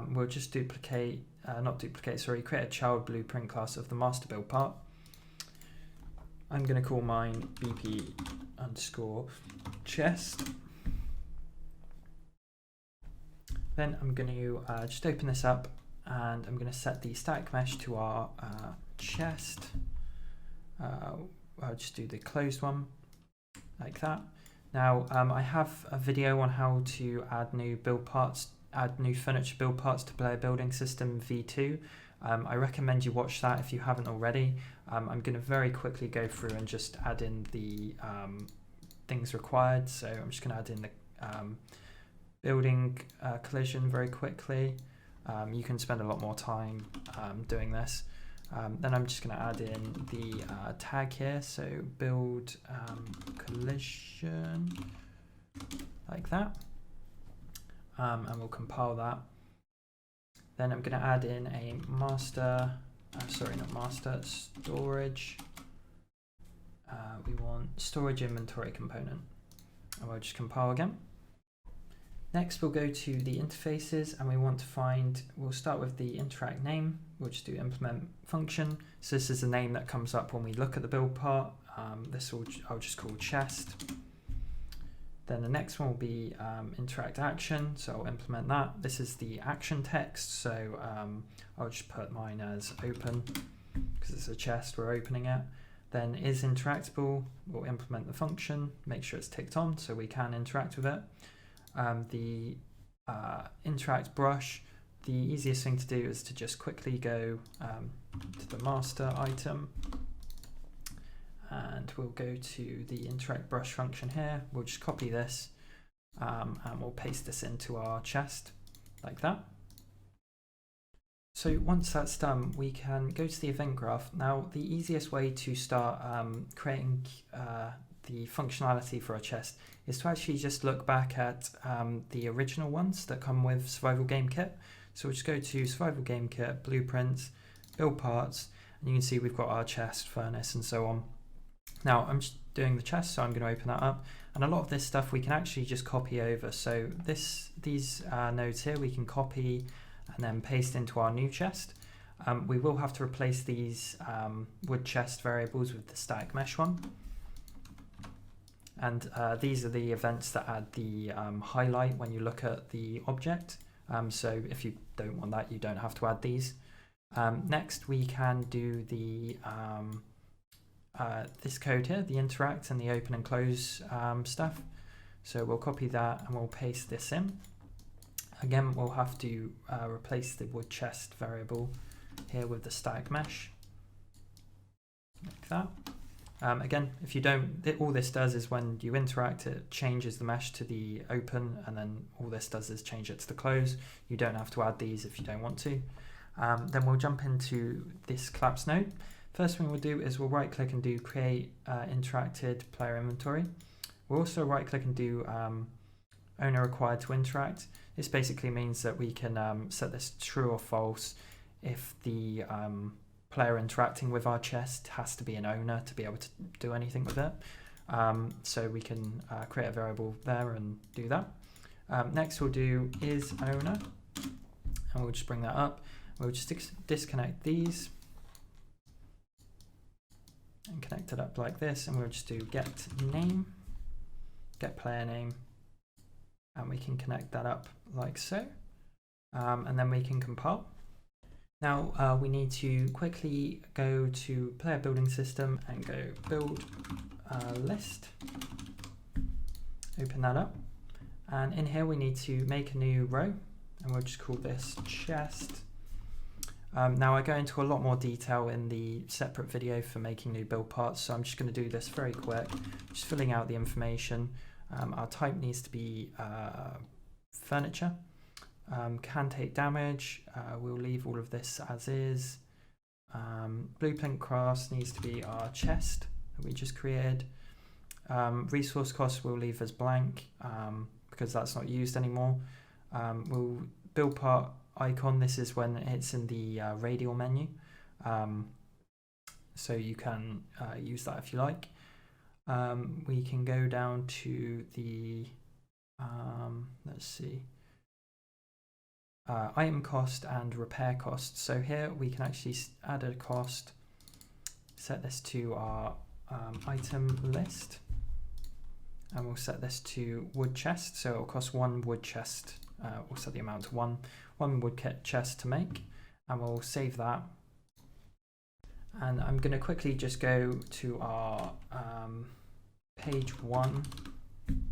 We'll just create a child blueprint class of the master build part. I'm going to call mine BP_chest. Then I'm going to just open this up, and I'm going to set the static mesh to our chest. I'll just do the closed one like that. Now I have a video on how to add new furniture build parts to Player Building System V2. I recommend you watch that if you haven't already. I'm going to very quickly go through and just add in the things required. So I'm just going to add in the building collision very quickly. You can spend a lot more time doing this. Then I'm just going to add in the tag here, so build collision, like that, and we'll compile that. Then I'm going to add in a storage. We want storage inventory component, and we'll just compile again. Next, we'll go to the interfaces, and we'll start with the interact name. We'll just do implement function. So this is the name that comes up when we look at the build part. I'll just call chest. Then the next one will be interact action. So I'll implement that. This is the action text. So I'll just put mine as open because it's a chest, we're opening it. Then is interactable. We'll implement the function, make sure it's ticked on so we can interact with it. The interact brush, the easiest thing to do is to just quickly go to the master item, and we'll go to the interact brush function here. We'll just copy this and we'll paste this into our chest like that. So once that's done, we can go to the event graph. Now the easiest way to start creating the functionality for a chest is to actually just look back at the original ones that come with Survival Game Kit. So we'll just go to Survival Game Kit, Blueprints, Build Parts, and you can see we've got our chest, furnace, and so on. Now I'm just doing the chest, so I'm going to open that up, and a lot of this stuff we can actually just copy over. So these nodes here we can copy and then paste into our new chest. We will have to replace these wood chest variables with the static mesh one. And these are the events that add the highlight when you look at the object. So if you don't want that, you don't have to add these. Next, we can do the this code here, the interact and the open and close stuff. So we'll copy that and we'll paste this in. Again, we'll have to replace the wood chest variable here with the static mesh, like that. Again, if you don't, all this does is when you interact, it changes the mesh to the open, and then all this does is change it to the close. You don't have to add these if you don't want to. Then we'll jump into this collapse node. First thing we'll do is we'll right click and do create interacted player inventory. We'll also right click and do owner required to interact. This basically means that we can set this true or false if the player interacting with our chest has to be an owner to be able to do anything with it. So we can create a variable there and do that. Next we'll do is owner, and we'll just bring that up. We'll just disconnect these and connect it up like this, and we'll just do get name, get player name, and we can connect that up like so, and then we can compile. Now we need to quickly go to player building system and go build list, open that up, and in here we need to make a new row, and we'll just call this chest. Now I go into a lot more detail in the separate video for making new build parts, so I'm just going to do this very quick, just filling out the information. Our type needs to be furniture. Can take damage. We'll leave all of this as is. Blueprint class needs to be our chest that we just created. Resource cost we'll leave as blank because that's not used anymore. We'll build part icon. This is when it's in the radial menu, so you can use that if you like. We can go down to the let's see, item cost and repair cost. So here we can actually add a cost, set this to our item list, and we'll set this to wood chest. So it'll cost one wood chest. We'll set the amount to one wood chest to make, and we'll save that. And I'm going to quickly just go to our page 1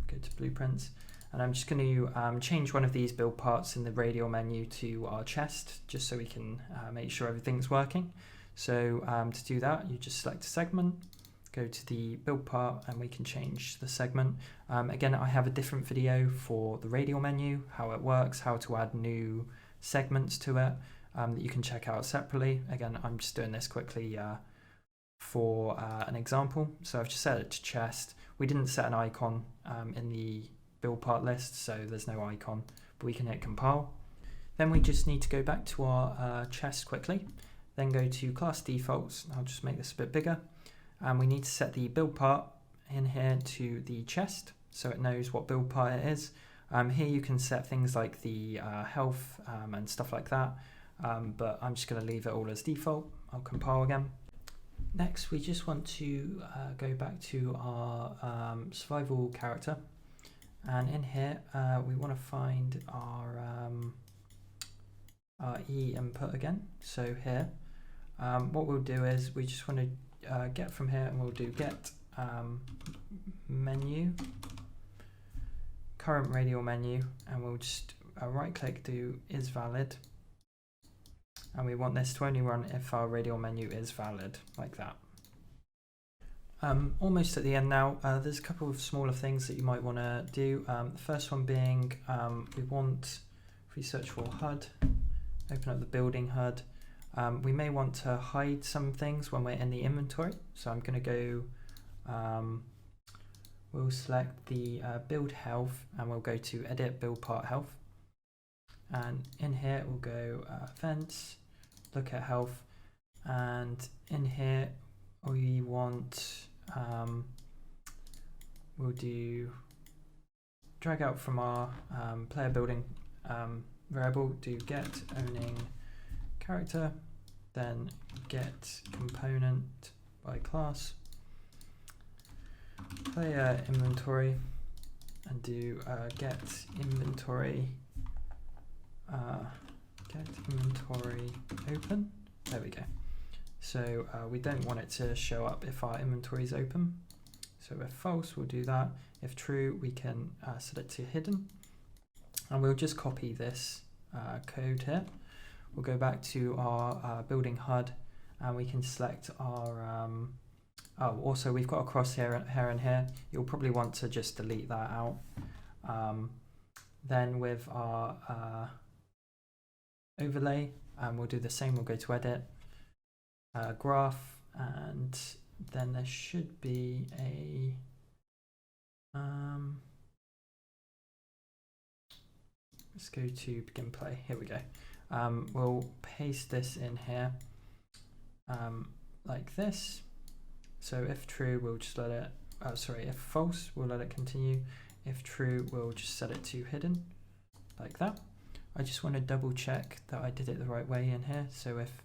go to blueprints, and I'm just going to change one of these build parts in the radial menu to our chest, just so we can make sure everything's working. So to do that, you just select a segment, go to the build part, and we can change the segment. Again, I have a different video for the radial menu, how it works, how to add new segments to it, that you can check out separately. Again, I'm just doing this quickly for an example. So I've just set it to chest. We didn't set an icon in the build part list, so there's no icon, but we can hit compile. Then we just need to go back to our chest quickly, then go to class defaults. I'll just make this a bit bigger, and we need to set the build part in here to the chest, so it knows what build part it is. Here you can set things like the health and stuff like that, but I'm just going to leave it all as default. I'll compile again. Next, we just want to go back to our survival character, and in here we want to find our E input again. So here, what we'll do is we just want to get from here, and we'll do get menu, current radial menu, and we'll just right click, do is valid, and we want this to only run if our radial menu is valid, like that. Almost at the end now. There's a couple of smaller things that you might want to do. The first one being we want, if we search for HUD, open up the building HUD, we may want to hide some things when we're in the inventory. So I'm going to go, we'll select the build health, and we'll go to edit build part health, and in here we'll go events, look at health, and in here we want, we'll do drag out from our player building variable, do get owning character, then get component by class, player inventory, and do get inventory open. There we go. So we don't want it to show up if our inventory is open. So if false, we'll do that. If true, we can set it to hidden. And we'll just copy this code here. We'll go back to our building HUD, and we can select our, also we've got a crosshair and here. You'll probably want to just delete that out. Then with our overlay, we'll do the same. We'll go to edit, graph, and then there should be a let's go to begin play. Here we go. We'll paste this in here like this. So if true, we'll just let it, if false, we'll let it continue. If true, we'll just set it to hidden, like that. I just want to double check that I did it the right way in here. So if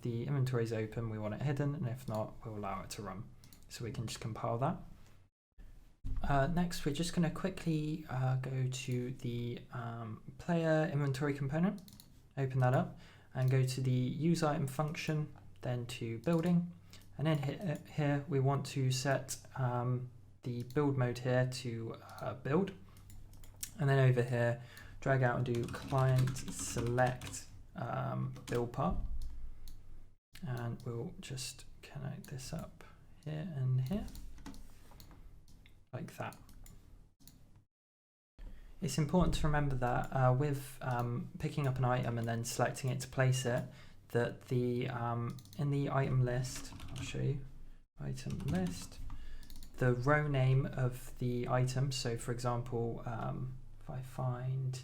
the inventory is open, we want it hidden, and if not, we'll allow it to run. So we can just compile that. Next, we're just going to quickly go to the player inventory component, open that up, and go to the use item function, then to building, and then here we want to set the build mode here to build, and then over here drag out and do client select build part, and we'll just connect this up here and here, like that. It's important to remember that with picking up an item and then selecting it to place it, that the in the item list, I'll show you, item list, the row name of the item. So for example, if I find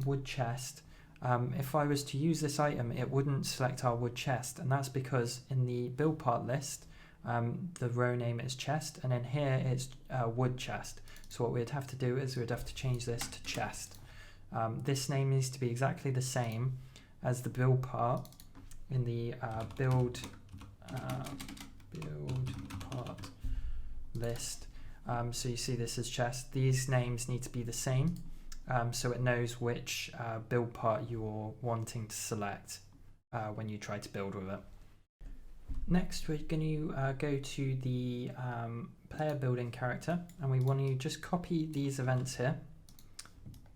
wood chest, if I was to use this item, it wouldn't select our wood chest, and that's because in the build part list, the row name is chest, and in here it's wood chest. So what we'd have to do is we'd have to change this to chest. This name needs to be exactly the same as the build part in the build part list. So you see this is chest. These names need to be the same, so it knows which build part you're wanting to select when you try to build with it. Next, we're going to go to the player building character, and we want to just copy these events here,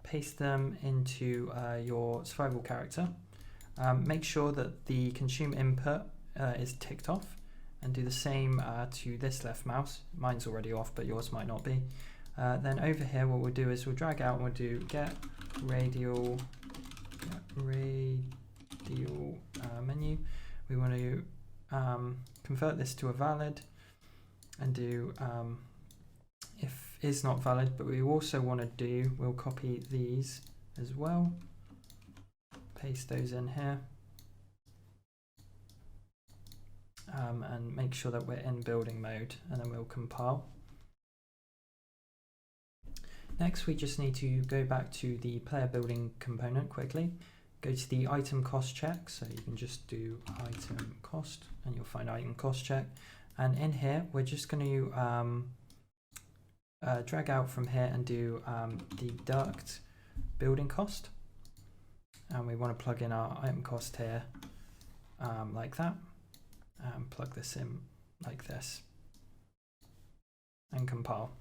paste them into your survival character. Make sure that the consume input is ticked off, and do the same to this left mouse. Mine's already off, but yours might not be. Then over here, what we'll do is we'll drag out and we'll do get radial menu. We want to convert this to a valid and do if is not valid, but we also want to do, we'll copy these as well, paste those in here, and make sure that we're in building mode, and then we'll compile. Next, we just need to go back to the player building component quickly, go to the item cost check, so you can just do item cost and you'll find item cost check, and in here we're just going to drag out from here and do deduct building cost, and we want to plug in our item cost here like that, and plug this in like this and compile.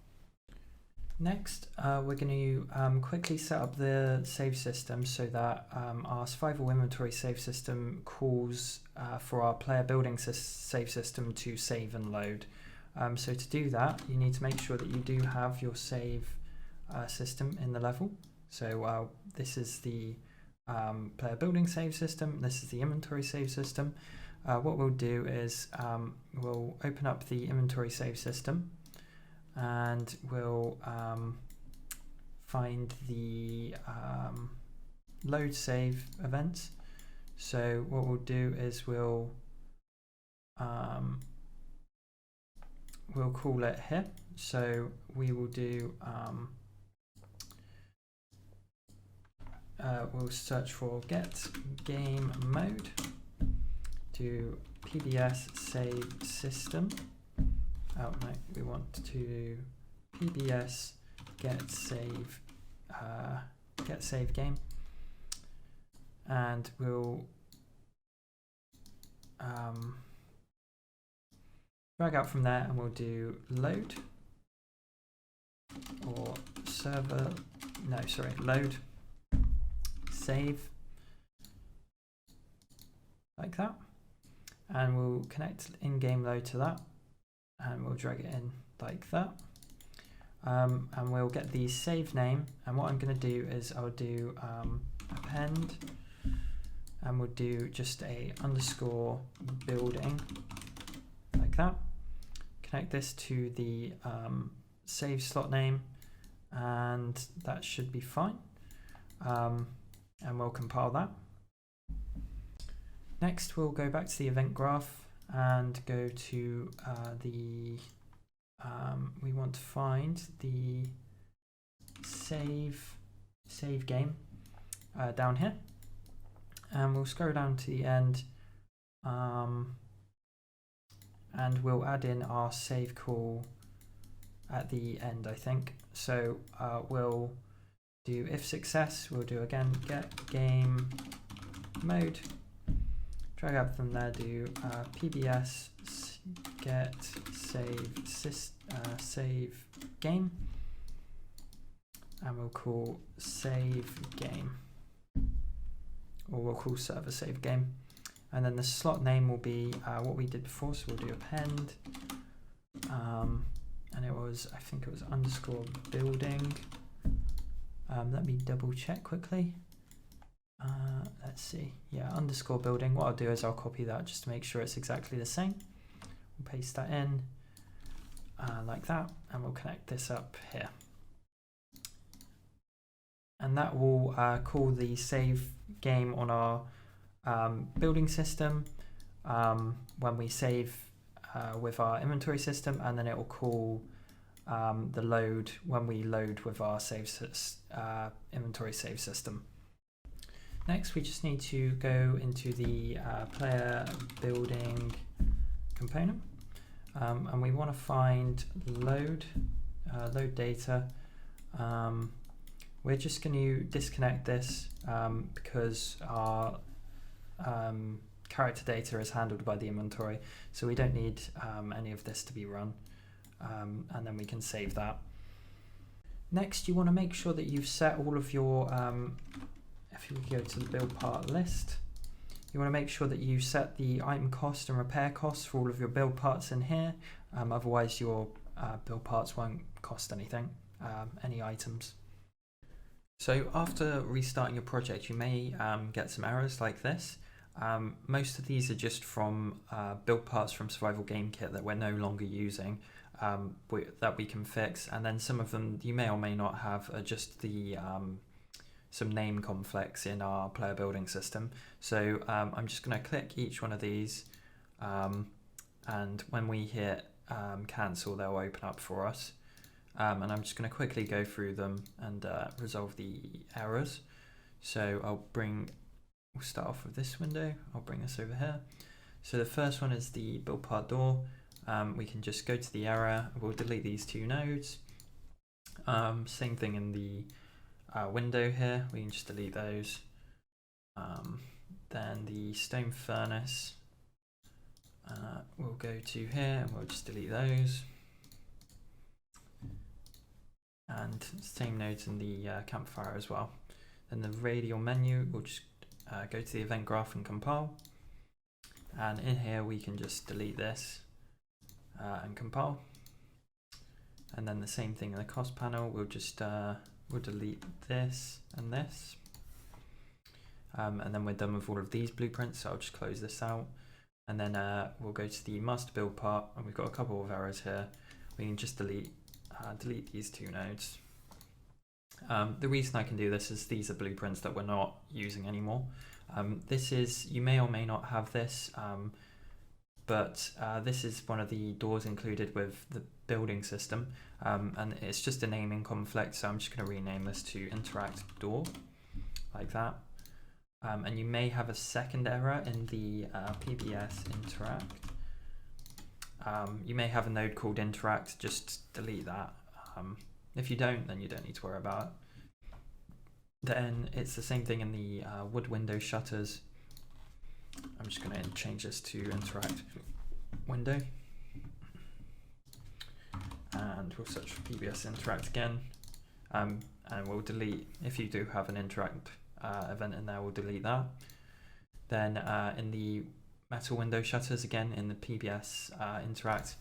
Next, we're going to quickly set up the save system so that our survival inventory save system calls for our player building save system to save and load. So to do that, you need to make sure that you do have your save system in the level. So this is the player building save system, this is the inventory save system. What we'll do is we'll open up the inventory save system, and we'll find the load save events. So what we'll do is we'll call it here. So we will do we'll search for get game mode, do PBS save system. Oh no, we want to do PBS get save game, and we'll drag out from there, and we'll do load or server, no sorry, load save like that, and we'll connect in-game load to that, and we'll drag it in like that, and we'll get the save name, and what I'm going to do is I'll do append, and we'll do just a underscore building like that, connect this to the save slot name, and that should be fine, and we'll compile that. Next, we'll go back to the event graph and go to we want to find the save game down here, and we'll scroll down to the end, and we'll add in our save call at the end, I think. So we'll do if success, we'll do again get game mode, drag out from there, do PBS get save game, and we'll call save game, or we'll call server save game, and then the slot name will be what we did before, so we'll do append, and it was, I think it was underscore building. Let me double check quickly. Let's see, yeah, underscore building. What I'll do is I'll copy that just to make sure it's exactly the same. We'll paste that in like that, and we'll connect this up here, and that will call the save game on our building system when we save with our inventory system, and then it will call the load when we load with our inventory save system. Next, we just need to go into the player building component, and we want to find load data. We're just going to disconnect this because our character data is handled by the inventory, so we don't need any of this to be run. and then we can save that. Next, you want to make sure that you've set all of your, if you go to the build part list, you want to make sure that you set the item cost and repair costs for all of your build parts in here. Otherwise your build parts won't cost anything, any items. So after restarting your project, you may get some errors like this. Most of these are just from build parts from Survival Game Kit that we're no longer using, that we can fix. And then some of them you may or may not have are just the some name conflicts in our player building system. So I'm just going to click each one of these, and when we hit cancel, they'll open up for us. And I'm just going to quickly go through them and resolve the errors. So we'll start off with this window. I'll bring this over here. So the first one is the build part door. We can just go to the error. We'll delete these two nodes. Same thing in the window here, we can just delete those. Then the stone furnace, we'll go to here and we'll just delete those. And same nodes in the campfire as well. Then the radial menu, we'll just go to the event graph and compile. And in here we can just delete this and compile. And then the same thing in the cost panel, we'll just we'll delete this and this, and then we're done with all of these blueprints, so I'll just close this out. And then we'll go to the master build part, and we've got a couple of errors here. We can just delete these two nodes. The reason I can do this is these are blueprints that we're not using anymore. This is, you may or may not have this, but this is one of the doors included with the building system, and it's just a naming conflict, so I'm just going to rename this to interact door, like that. And you may have a second error in the PBS interact. You may have a node called interact, just delete that. If you don't, then you don't need to worry about it. Then it's the same thing in the wood window shutters. I'm just going to change this to interact window, and we'll search for PBS interact again, and we'll delete, if you do have an interact event in there, we'll delete that. Then in the metal window shutters, again in the PBS interact,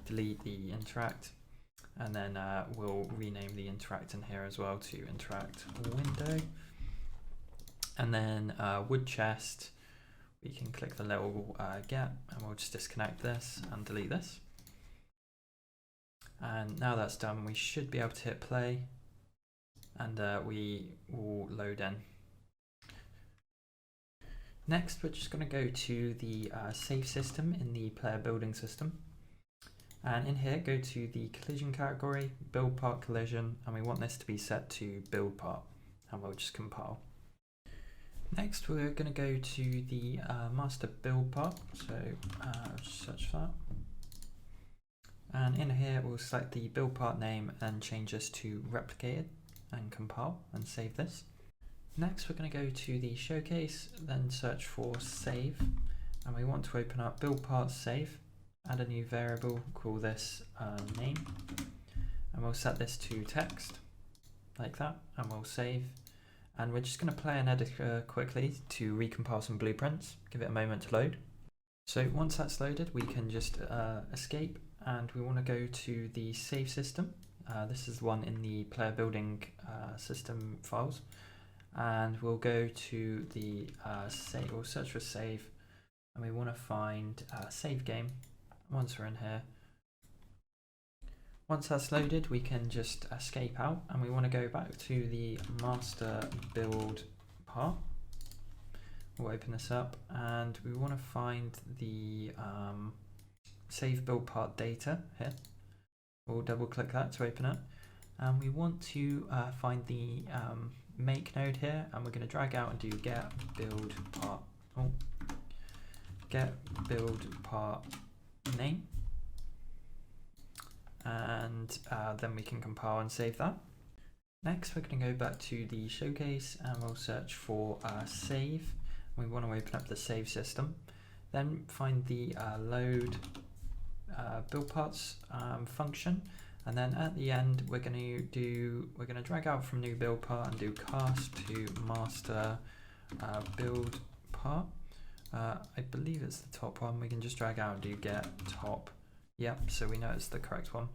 delete the interact, and then we'll rename the interact in here as well to interact window. And then wood chest, we can click the little get, and we'll just disconnect this and delete this. And now that's done, we should be able to hit play, and we will load in. Next, we're just going to go to the save system in the player building system. And in here, go to the collision category, build part collision, and we want this to be set to build part, and we'll just compile. Next, we're going to go to the master build part, so search for that. And in here, we'll select the build part name and change this to replicated and compile and save this. Next, we're going to go to the showcase, then search for save, and we want to open up build part save, add a new variable, call this name, and we'll set this to text like that, and we'll save. And we're just going to play an editor quickly to recompile some blueprints, give it a moment to load. So once that's loaded, we can just escape, and we want to go to the save system. This is the one in the player building system files, and we'll go to the save, we'll search for save, and we want to find save game. Once we're in here, once that's loaded, we can just escape out, and we want to go back to the master build part. We'll open this up, and we want to find the save build part data here. We'll double click that to open it, and we want to find the make node here, and we're going to drag out and do get build part. Get build part name, and then we can compile and save that. Next, we're going to go back to the showcase, and we'll search for save. We want to open up the save system, then find the load build parts function, and then at the end we're going to drag out from new build part and do cast to master build part. I believe it's the top one. We can just drag out and do get top. Yep, so we know it's the correct one.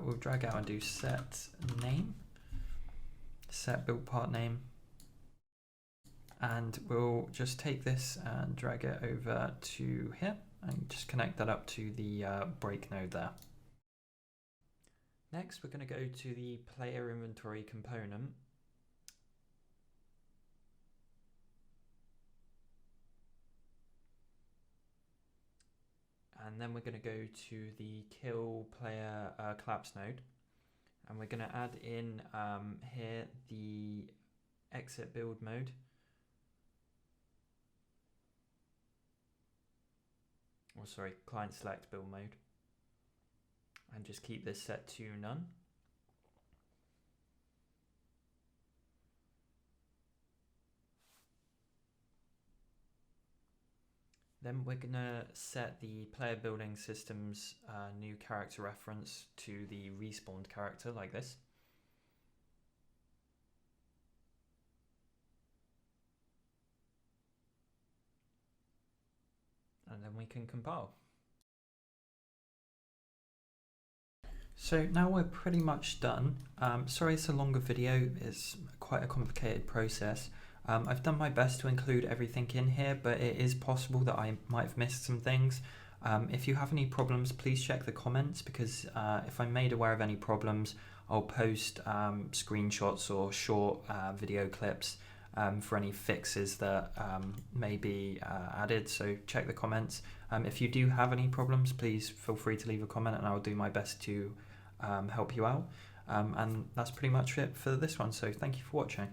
We'll drag out and do set name, set build part name, and we'll just take this and drag it over to here and just connect that up to the break node there. Next, we're going to go to the player inventory component. And then we're going to go to the kill player collapse node, and we're going to add in here the exit build mode, or sorry, client select build mode, and just keep this set to none. Then we're going to set the player building system's new character reference to the respawned character like this. And then we can compile. So now we're pretty much done. Sorry it's a longer video, it's quite a complicated process. I've done my best to include everything in here, but it is possible that I might have missed some things. If you have any problems, please check the comments, because if I'm made aware of any problems, I'll post screenshots or short video clips for any fixes that may be added, so check the comments. If you do have any problems, please feel free to leave a comment and I'll do my best to help you out. And that's pretty much it for this one, so thank you for watching.